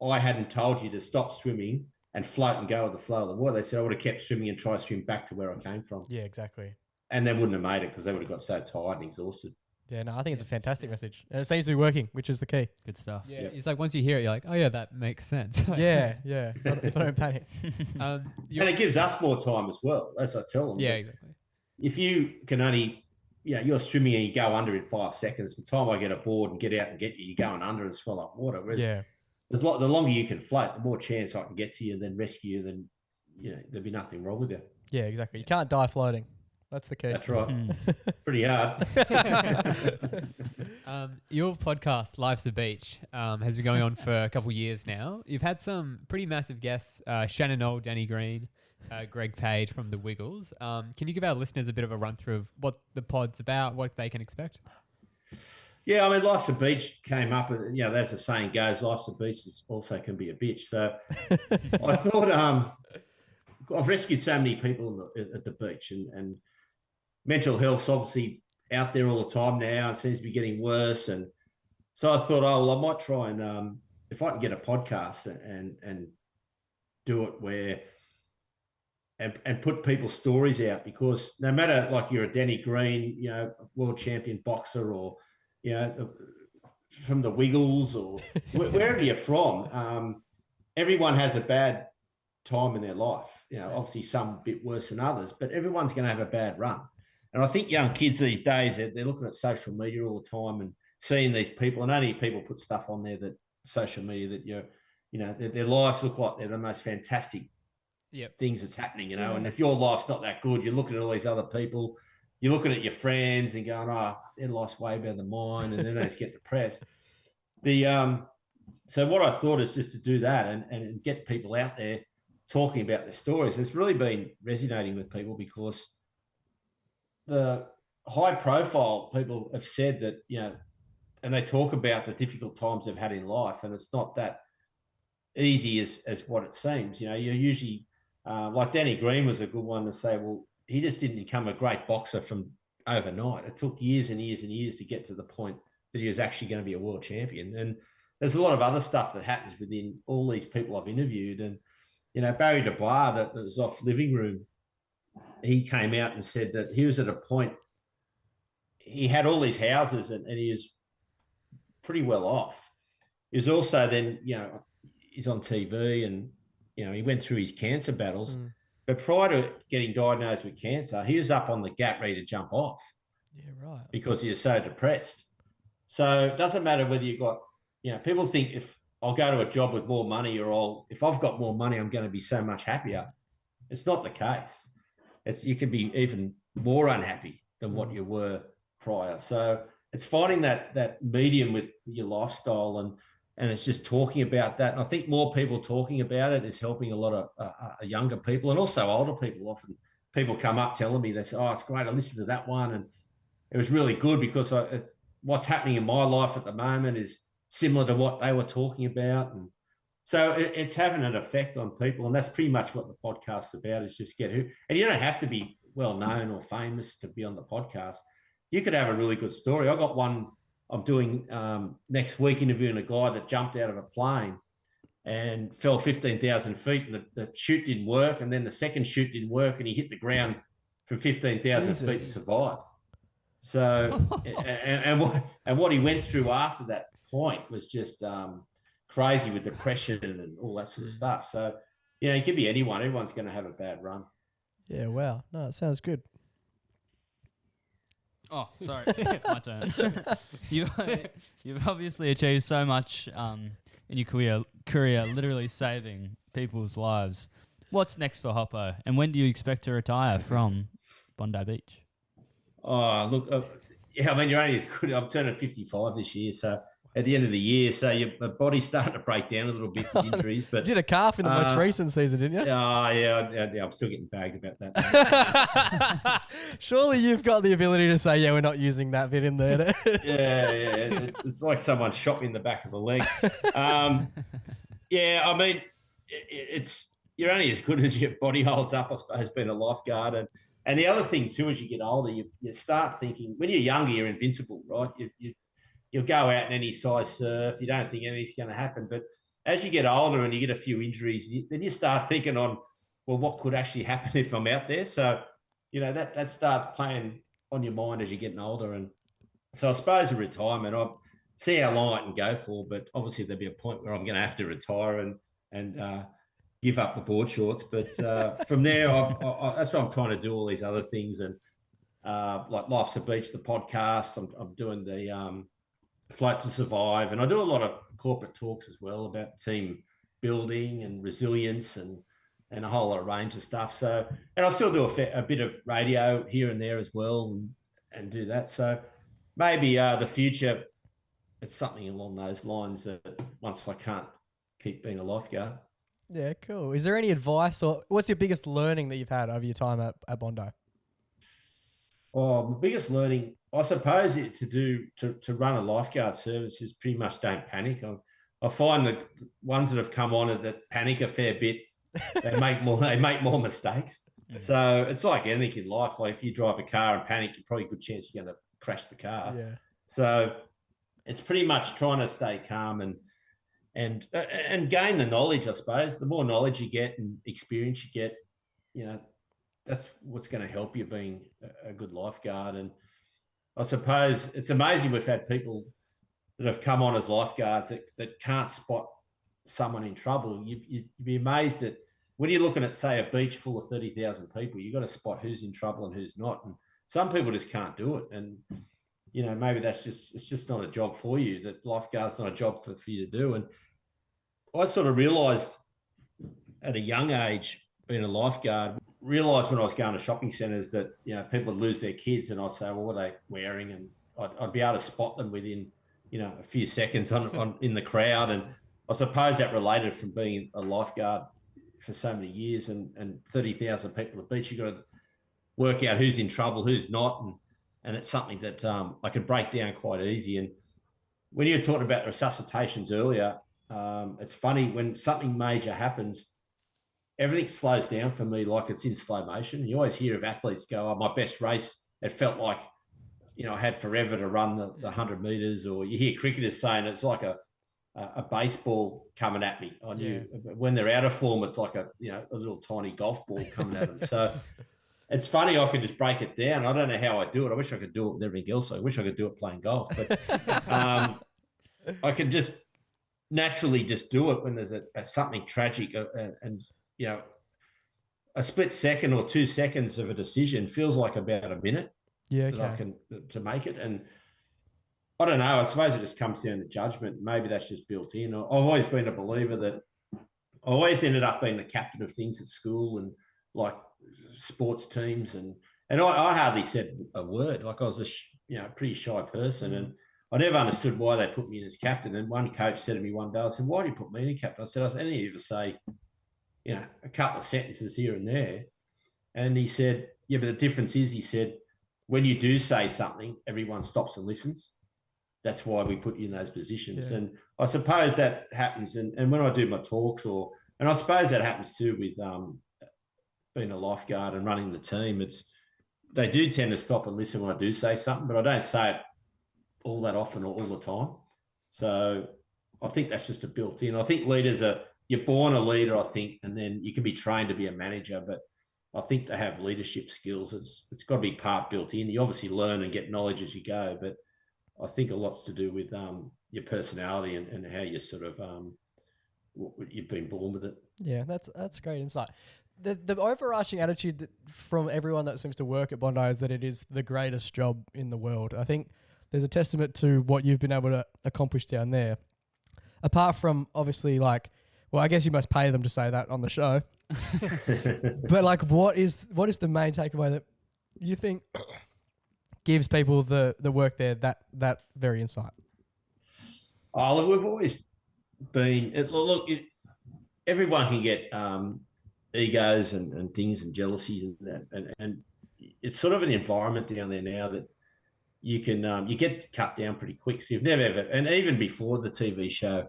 I hadn't told you to stop swimming and float and go with the flow of the water? They said, I would have kept swimming and tried to swim back to where I came from. Yeah, exactly. And they wouldn't have made it because they would have got so tired and exhausted. Yeah, no, I think it's a fantastic message. And it seems to be working, which is the key. Good stuff. Yeah, it's like once you hear it, you're like, oh yeah, that makes sense. Yeah. If I don't panic. And it gives us more time as well, as I tell them. Yeah, exactly. If you can only, you're swimming and you go under in 5 seconds, by the time I get aboard and get out and get you, you're going under and swell up water. Whereas the longer you can float, the more chance I can get to you and then rescue you, then there'll be nothing wrong with you. Yeah, exactly. You can't die floating. That's the key. That's right. Pretty hard. Your podcast, Life's a Beach, has been going on for a couple of years now. You've had some pretty massive guests, Shannon Knoll, Danny Green, Greg Page from The Wiggles. Can you give our listeners a bit of a run through of what the pod's about, what they can expect? Yeah, I mean, Life's a Beach came up, and as the saying goes, life's a beach, it also can be a bitch. So I thought I've rescued so many people at the beach, and mental health's obviously out there all the time now. It seems to be getting worse. And so I thought, I might try and, if I can get a podcast and do it where, and put people's stories out, because no matter, like, you're a Danny Green, world champion boxer, or, from the Wiggles, or wherever you're from, everyone has a bad time in their life. Obviously some a bit worse than others, but everyone's going to have a bad run. And I think young kids these days, they're looking at social media all the time and seeing these people, and only people put stuff on there that social media that their lives look like they're the most fantastic things that's happening, and if your life's not that good, you're looking at all these other people, you're looking at your friends and going, oh, their life's way better than mine, and then they just get depressed. So what I thought is just to do that and get people out there talking about their stories. It's really been resonating with people, because the high profile people have said that, and they talk about the difficult times they've had in life, and it's not that easy as what it seems. You're usually, like Danny Green was a good one to say, well, he just didn't become a great boxer from overnight. It took years and years and years to get to the point that he was actually going to be a world champion. And there's a lot of other stuff that happens within all these people I've interviewed. And, Barry DeBar, that was off Living Room, he came out and said that he was at a point, he had all these houses and he was pretty well off. He was also then, he's on TV and, he went through his cancer battles. But prior to getting diagnosed with cancer, he was up on the gap ready to jump off. Yeah, right. Because he was so depressed. So it doesn't matter whether you've got, people think if I'll go to a job with more money, or if I've got more money, I'm going to be so much happier. It's not the case. You can be even more unhappy than what you were prior. So it's finding that medium with your lifestyle, and it's just talking about that. And I think more people talking about it is helping a lot of younger people, and also older people. Often people come up telling me, they say, oh, it's great, I listened to that one, and it was really good, because what's happening in my life at the moment is similar to what they were talking about. And so it's having an effect on people, and that's pretty much what the podcast's about, is just and you don't have to be well known or famous to be on the podcast. You could have a really good story. I got one I'm doing next week, interviewing a guy that jumped out of a plane and fell 15,000 feet, and the chute didn't work, and then the second chute didn't work, and he hit the ground from 15,000 feet and survived. So, and what he went through after that point was just crazy with depression and all that sort of stuff. So, it could be anyone. Everyone's going to have a bad run. Yeah, wow. No, it sounds good. Oh, sorry, my turn. You've obviously achieved so much in your career, literally saving people's lives. What's next for Hoppo, and when do you expect to retire from Bondi Beach? Oh, look, I mean, you're only as good. I'm turning 55 this year, so at the end of the year, so your body's starting to break down a little bit with injuries. But You did a calf in the most recent season, didn't you? yeah, I'm still getting bagged about that. Surely you've got the ability to say, yeah, we're not using that bit in there. yeah. It's like someone shot me in the back of the leg. Yeah, I mean, you're only as good as your body holds up, I suppose, being a lifeguard. And the other thing too, as you get older, you start thinking, when you're younger, you're invincible, right? You'll go out in any size surf. You don't think anything's going to happen. But as you get older and you get a few injuries, then you start thinking on, well, what could actually happen if I'm out there? So, that starts playing on your mind as you're getting older. And so I suppose a retirement, I'll see how long I can go for. But obviously there'll be a point where I'm going to have to retire and give up the board shorts. But from there, that's what I'm trying to do, all these other things. And like Life's a Beach, the podcast, I'm doing the Float to Survive. And I do a lot of corporate talks as well about team building and resilience and a whole lot of range of stuff. So, and I still do a bit of radio here and there as well and do that. So maybe the future, it's something along those lines that once I can't keep being a lifeguard. Yeah, cool. Is there any advice, or what's your biggest learning that you've had over your time at Bondi? Oh, my biggest learning, I suppose, to run a lifeguard service is pretty much don't panic. I find the ones that have come on that panic a fair bit, they make more mistakes. So it's like anything in life. Like if you drive a car and panic, you're probably a good chance you're going to crash the car. Yeah. So it's pretty much trying to stay calm and gain the knowledge, I suppose. The more knowledge you get and experience you get, that's what's going to help you being a good lifeguard. And I suppose it's amazing we've had people that have come on as lifeguards that can't spot someone in trouble. You'd be amazed that when you're looking at, say, a beach full of 30,000 people, you've got to spot who's in trouble and who's not. And some people just can't do it. And, maybe it's just not a job for you. That lifeguard's not a job for you to do. And I sort of realised at a young age, being a lifeguard, realised when I was going to shopping centres that, people would lose their kids and I'd say, well, what are they wearing? And I'd be able to spot them within, a few seconds on in the crowd. And I suppose that related from being a lifeguard for so many years and 30,000 people at the beach. You've got to work out who's in trouble, who's not. And it's something that I could break down quite easy. And when you were talking about resuscitations earlier, it's funny, when something major happens, everything slows down for me like it's in slow motion. You always hear of athletes go, oh, my best race, it felt like, I had forever to run the 100 metres. Or you hear cricketers saying it's like a baseball coming at me. I knew when they're out of form, it's like a little tiny golf ball coming at them. So it's funny, I can just break it down. I don't know how I do it. I wish I could do it with everything else. I wish I could do it playing golf. But I can just naturally just do it when there's something tragic and a split second or 2 seconds of a decision feels like about a minute that I can to make it. And I don't know, I suppose it just comes down to judgment. Maybe that's just built in. I've always been a believer that I always ended up being the captain of things at school and like sports teams. And I hardly said a word. Like I was a pretty shy person. And I never understood why they put me in as captain. And one coach said to me one day, I said, why do you put me in captain? I said, I didn't even say, a couple of sentences here and there. And he said, yeah, but the difference is, he said, when you do say something, everyone stops and listens. That's why we put you in those positions. Yeah. And I suppose that happens. And when I do my talks and I suppose that happens too with being a lifeguard and running the team, they do tend to stop and listen when I do say something, but I don't say it all that often or all the time. So I think that's just a built in. I think leaders you're born a leader, I think, and then you can be trained to be a manager, but I think to have leadership skills, it's got to be part built in. You obviously learn and get knowledge as you go, but I think a lot's to do with your personality and how you sort of you've been born with it. Yeah, that's great insight. The overarching attitude from everyone that seems to work at Bondi is that it is the greatest job in the world. I think there's a testament to what you've been able to accomplish down there. Apart from obviously I guess you must pay them to say that on the show. But like, what is the main takeaway that you think gives people the work there that very insight? Oh, look, we've always been everyone can get egos and things and jealousies and that, and it's sort of an environment down there now that you can you get cut down pretty quick. So you've never ever, and even before the TV show,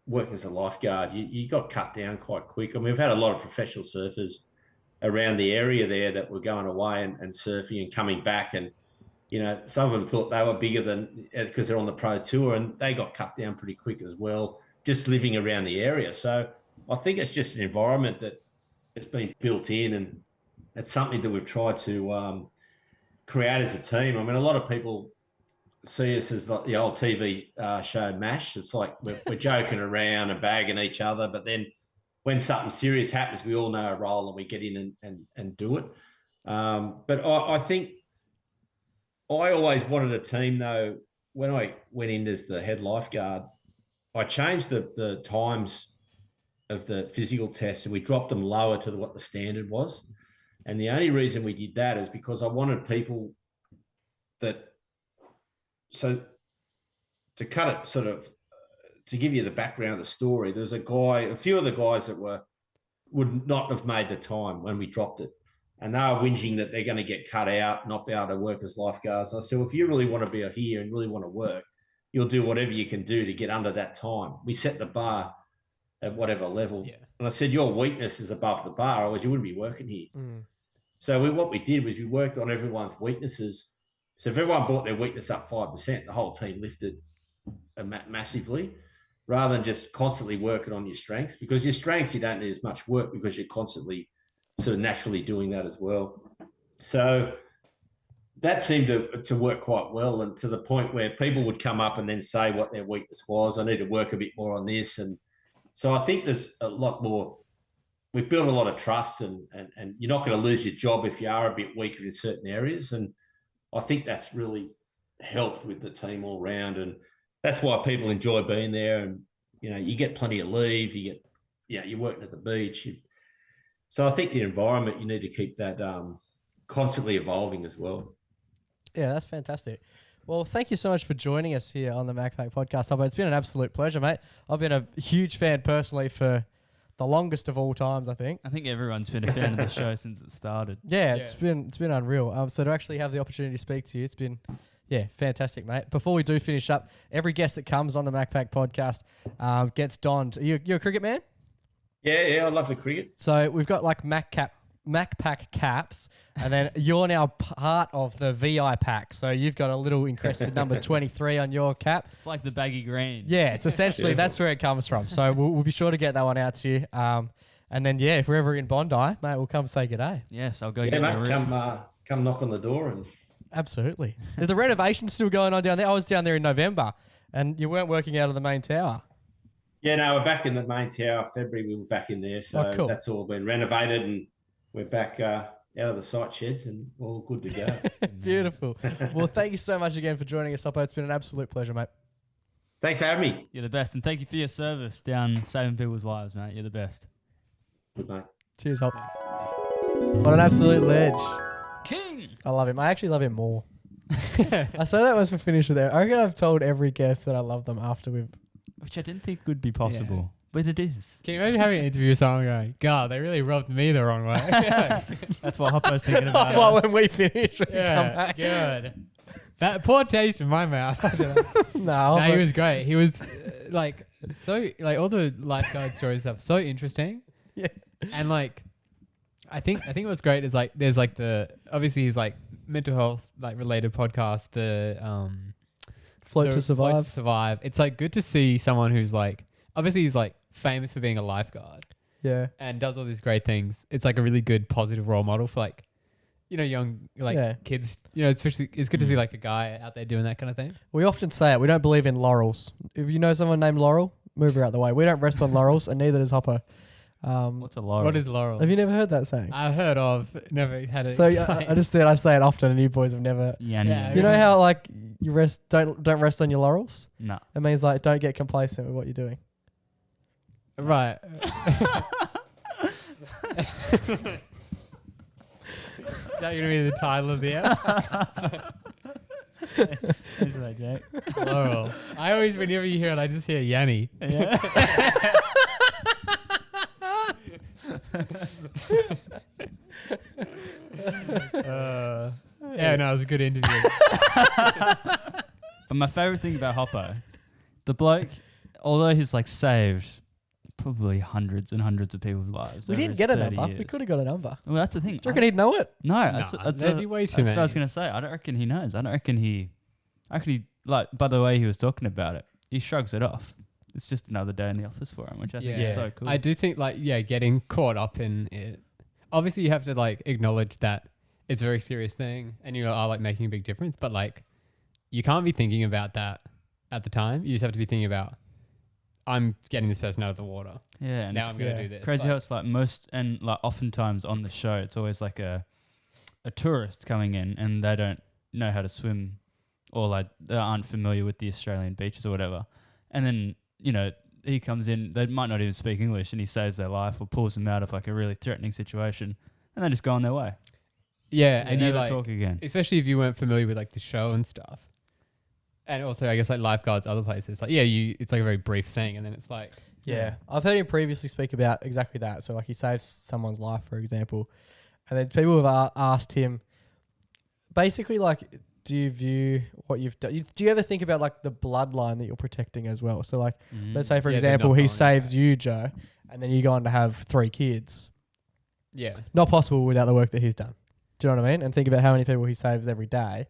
working as a lifeguard, you got cut down quite quick. I mean, we've had a lot of professional surfers around the area there that were going away and surfing and coming back, and some of them thought they were bigger than because they're on the pro tour, and they got cut down pretty quick as well, just living around the area. So I think it's just an environment that it's been built in, and it's something that we've tried to create as a team. I mean, a lot of people see us as like the old TV show MASH. It's like we're joking around and bagging each other, but then when something serious happens, we all know our role and we get in and do it. But I think I always wanted a team, though. When I went in as the head lifeguard, I changed the times of the physical tests, and we dropped them lower to what the standard was. And the only reason we did that is because I wanted people so to cut it sort of, to give you the background of the story, there's a few of the guys that would not have made the time when we dropped it. And they were whinging that they're going to get cut out, not be able to work as lifeguards. I said, well, if you really want to be here and really want to work, you'll do whatever you can do to get under that time. We set the bar at whatever level. Yeah. And I said, your weakness is above the bar, otherwise you wouldn't be working here. Mm. So what we did was we worked on everyone's weaknesses. So if everyone brought their weakness up 5%, the whole team lifted massively, rather than just constantly working on your strengths. Because your strengths, you don't need as much work because you're constantly sort of naturally doing that as well. So that seemed to work quite well, and to the point where people would come up and then say what their weakness was. I need to work a bit more on this. And so I think there's a lot more. We've built a lot of trust, and you're not going to lose your job if you are a bit weaker in certain areas. And I think that's really helped with the team all round. And that's why people enjoy being there. And, you get plenty of leave, you're working at the beach. So I think the environment, you need to keep that constantly evolving as well. Yeah, that's fantastic. Well, thank you so much for joining us here on the MacPack podcast. Hoppo, it's been an absolute pleasure, mate. I've been a huge fan personally for the longest of all times, I think. I think everyone's been a fan of the show since it started. Yeah, it's been unreal. So to actually have the opportunity to speak to you, it's been fantastic, mate. Before we do finish up, every guest that comes on the MacPack podcast gets donned. You're a cricket man? Yeah, I love the cricket. So we've got like MacPack caps, and then you're now part of the VI pack. So you've got a little encrusted number 23 on your cap. It's like the baggy green. Yeah, it's essentially that's where it comes from. So we'll be sure to get that one out to you. And then if we're ever in Bondi, mate, we'll come say good day. Yes, I'll go get mate, come knock on the door and. Absolutely. The renovation's still going on down there. I was down there in November, and you weren't working out of the main tower. Yeah, no, we're back in the main tower. February, we were back in there. So cool. That's all been renovated, and we're back out of the site sheds and all good to go. Beautiful. Well, thank you so much again for joining us, Hoppo. It's been an absolute pleasure, mate. Thanks for having me. You're the best, and thank you for your service down saving people's lives, mate. You're the best. Good, mate. Cheers, Hoppo. What an absolute ledge. King! I love him. I actually love him more. I say that once we finish with that. I reckon I've told every guest that I love them after we've... Which I didn't think would be possible, but it is. Can you imagine having an interview with someone going, God, they really rubbed me the wrong way? That's what Hoppo's thinking about. Well, when we finish, we come back. Good. That poor taste in my mouth. No, he was great. He was all the lifeguard story stuff, so interesting. Yeah. And I think what's great is there's obviously he's mental health related podcast, the Float to Survive. It's good to see someone who's obviously he's famous for being a lifeguard. Yeah. And does all these great things. It's a really good positive role model for young Yeah. kids. Especially it's good to see like a guy out there doing that kind of thing. We often say it. We don't believe in laurels. If you know someone named Laurel, move her out the way. We don't rest on laurels, and neither does Hoppo. What's a laurel? What is laurel? Have you never heard that saying? I've heard of, never had it. So explained. I just said I say it often, and you boys have never. Yeah. You know how like you don't rest on your laurels. No. It means like don't get complacent with what you're doing. Right. Is that going to be the title of the app? Is that, Jake? Laurel. I always, whenever you hear it, I just hear Yanni. Yeah. Yeah, no, it was a good interview. But my favorite thing about Hoppo, the bloke, although he's like saved probably hundreds and hundreds of people's lives. We over didn't his get a 30 number. years. We could have got a number. Well, that's the thing. Do you reckon he'd know it? No, Nah, there'd be way too that's what I was many. going to say. I don't reckon he knows. I don't reckon he, like, by the way he was talking about it, he shrugs it off. It's just another day in the office for him, which I think Yeah. is so cool. I do think, getting caught up in it. Obviously, you have to, acknowledge that it's a very serious thing and you are, making a big difference. But, you can't be thinking about that at the time. You just have to be thinking about, I'm getting this person out of the water. Yeah, and Now it's I'm going to do this. crazy how it's oftentimes on the show, it's always like a tourist coming in and they don't know how to swim or they aren't familiar with the Australian beaches or whatever. And then, he comes in, they might not even speak English and he saves their life or pulls them out of a really threatening situation and they just go on their way. Yeah, They and you never talk again. especially if you weren't familiar with the show and stuff. And also, I guess lifeguards, other places, it's a very brief thing, and then it's Yeah. I've heard him previously speak about exactly that. So he saves someone's life, for example, and then people have asked him, basically do you view what you've done? Do you ever think about the bloodline that you're protecting as well? So let's say for Yeah, example, they're he not saves you, Joe, and then you go on to have 3 kids. yeah, Not possible without the work that he's done. Do you know what I mean? And think about how many people he saves every day.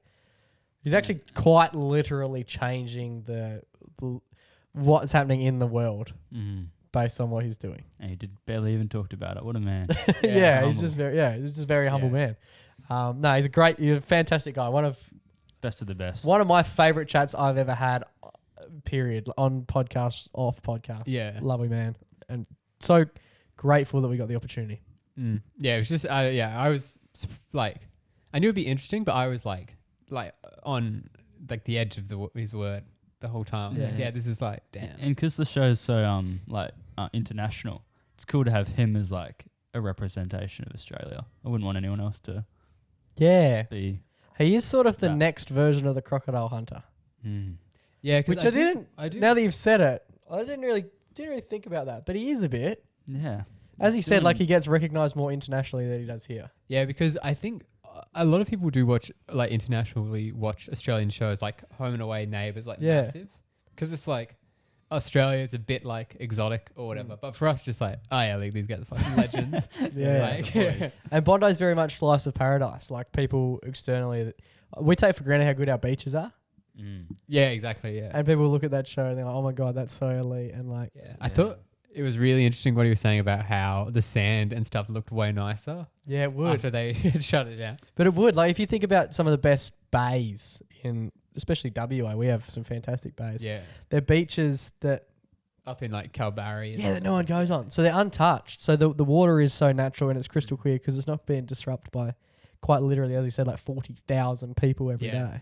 He's actually quite literally changing the what's happening in the world based on what he's doing. And he did barely even talked about it. What a man. Yeah, he's humble. just he's just very humble Yeah. man. No, he's a fantastic guy. One of Best of the best. my favorite chats I've ever had. Period. On podcasts, off podcasts. Yeah. Lovely man, and so grateful that we got the opportunity. Yeah. It was just, I was I knew it'd be interesting, but I was on the edge of his word the whole time. Yeah. This is damn. And because the show is so international, it's cool to have him as a representation of Australia. I wouldn't want anyone else to Yeah, be. he is sort of the Yeah. next version of the crocodile hunter. Yeah, 'cause Which I didn't. I do. Now that you've said it, I didn't really think about that, but he is a bit. Yeah. As he said, Doing- he gets recognised more internationally than he does here. Yeah, because I think a lot of people do watch internationally watch Australian shows Home and Away, Neighbours, Yeah. massive, because it's Australia is a bit exotic or whatever, but for us just oh yeah, these guys are fucking legends. Yeah. And Bondi's very much slice of paradise. People externally, we take for granted how good our beaches are, Yeah, exactly. Yeah, and people look at that show and they're like, "Oh my god, that's so elite!" And yeah. I thought it was really interesting what he was saying about how the sand and stuff looked way nicer yeah, it would. after they shut it down. But it would. If you think about some of the best bays in, especially WA, we have some fantastic bays. Yeah, They're beaches that up in Kalbarri. and that no one goes on. So they're untouched. So the water is so natural and it's crystal clear because it's not being disrupted by, quite literally, as he said, 40,000 people every Yeah. day.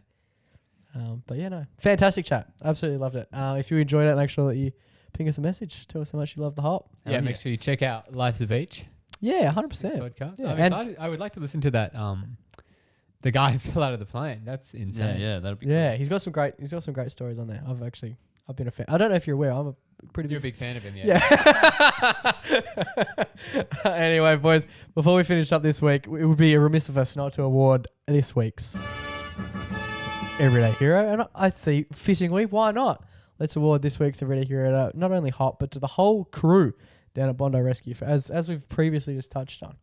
But yeah, no, fantastic chat. Absolutely loved it. If you enjoyed it, make sure that you ping us a message. Tell us how much you love the hop. Yeah, make sure you check out Life's a Beach. Yeah, This 100%. podcast. Yeah, I'm and- excited. I would like to listen to that. The guy who fell out of the plane. That's insane. Yeah, that'd be Yeah, he's got some great stories on there. I've been a fan. I don't know if you're aware. I'm a pretty You're a big big fan of him, Yeah. Anyway, boys, before we finish up this week, it would be remiss of us not to award this week's Everyday Hero. And I see, fittingly, why not? Let's award this week's Everyday Hero to not only Hop, but to the whole crew down at Bondi Rescue, for, as we've previously just touched on.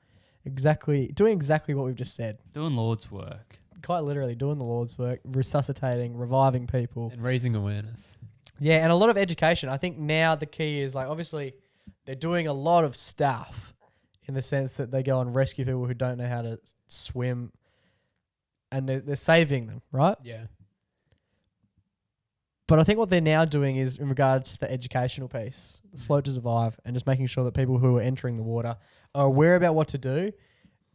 Doing exactly what we've just said. Doing Lord's work. Quite literally doing the Lord's work, resuscitating, reviving people. and raising awareness. Yeah, and a lot of education. I think now the key is obviously they're doing a lot of stuff in the sense that they go and rescue people who don't know how to swim and they're saving them, right? Yeah. But I think what they're now doing is in regards to the educational piece, float to survive, and just making sure that people who are entering the water are aware about what to do.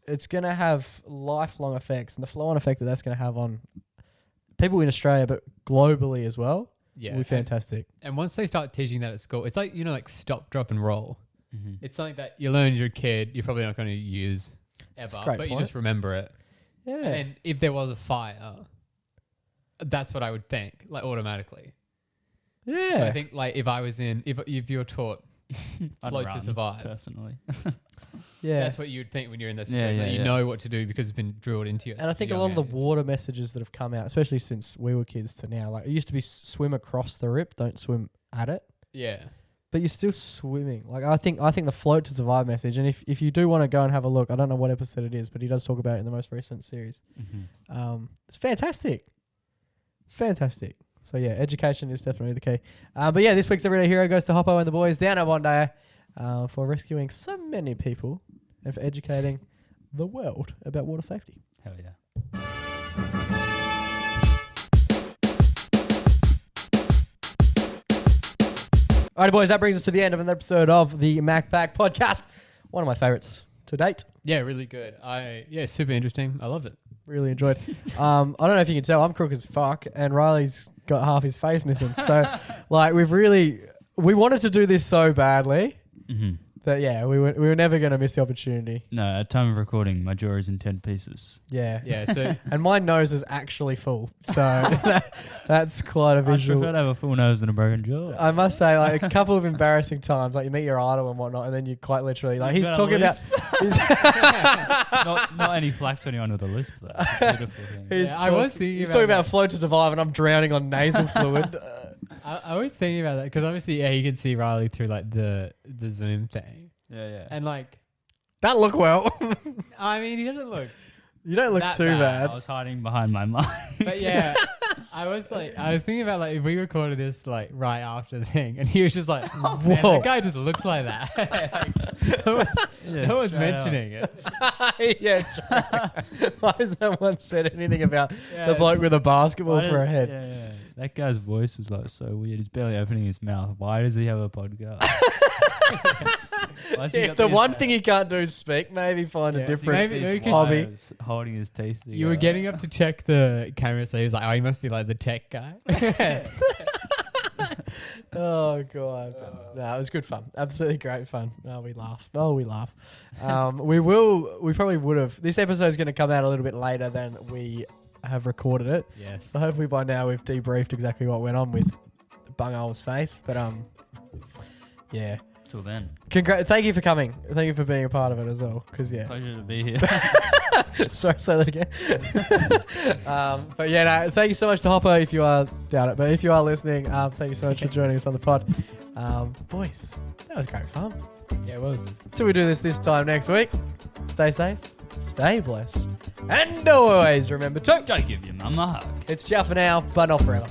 It's going to have lifelong effects, and the flow-on effect that's going to have on people in Australia, but globally as well, will be fantastic. And once they start teaching that at school, it's like, like stop, drop, and roll. Mm-hmm. It's something that you learn as a kid, you're probably not going to use ever, but you just remember it. Yeah. And if there was a fire, that's what I would think, like automatically. Yeah. So I think like if you're taught float to survive, personally. Yeah. that's what you'd think when you're in this situation. That you know what to do because it's been drilled into you. And I think a lot of the water messages that have come out, especially since we were kids to now, like it used to be swim across the rip, don't swim at it. Yeah. But you're still swimming. Like I think the float to survive message, and if you do want to go and have a look, I don't know what episode it is, but he does talk about it in the most recent series. Mm-hmm. It's fantastic. Fantastic. So yeah, education is definitely the key. But yeah, this week's Everyday Hero goes to Hoppo and the boys down at Bondi for rescuing so many people and for educating the world about water safety. Hell yeah. All right, boys, that brings us to the end of another episode of the MacPack podcast. One of my favorites to date. Yeah, really good. Super interesting. I love it. Really enjoyed. I don't know if you can tell, I'm crook as fuck, and Riley's got half his face missing. So, like, we wanted to do this so badly that, yeah, we were never going to miss the opportunity. No, at time of recording, my jaw is in 10 pieces. Yeah. Yeah. So And my nose is actually full. So, that's quite a I visual. prefer to have a full nose than a broken jaw. I must say, like, a couple of embarrassing times, like you meet your idol and whatnot, and then you quite literally, like, he's talking about... not any flax on anyone with a lisp, though. It's a beautiful thing. He's talking about float to survive, and I'm drowning on nasal fluid. I was thinking about that because obviously, you can see Riley through like the Zoom thing. Yeah. And like, Don't look well. I mean, he doesn't look. You don't look That too bad. I was hiding behind my mic. But yeah, I was thinking about like if we recorded this like right after the thing, and he was just like, oh, man, Whoa. that guy just looks like that. Like, no one's mentioning it. Yeah. True. Why has no one said anything about Yeah, the bloke with a basketball Why for a did- head? Yeah. That guy's voice is like so weird. He's barely opening his mouth. Why does he have a podcast? Why has he If got the these, one thing he can't do is speak, maybe find a Yeah, different maybe these could- hobby. wires holding his teeth together. You were getting up to check the camera, so he was like, "Oh, he must be like the tech guy." Oh god, no, it was good fun. Absolutely great fun. Oh, we laugh. We probably would have. This episode's going to come out a little bit later than we have recorded it. Yes. So hopefully by now we've debriefed exactly what went on with Bungo's face. But yeah. Till then. Thank you for coming. Thank you for being a part of it as well. Because yeah. Pleasure to be here. Sorry, say that again. But yeah, no, thank you so much to Hoppo if you are doubt it. But if you are listening, thank you so much for joining us on the pod. Boys, that was great fun. Yeah, it was. Till we do this time next week, stay safe, stay blessed, and always remember to Go give your mum a hug. it's ciao for now, but not forever.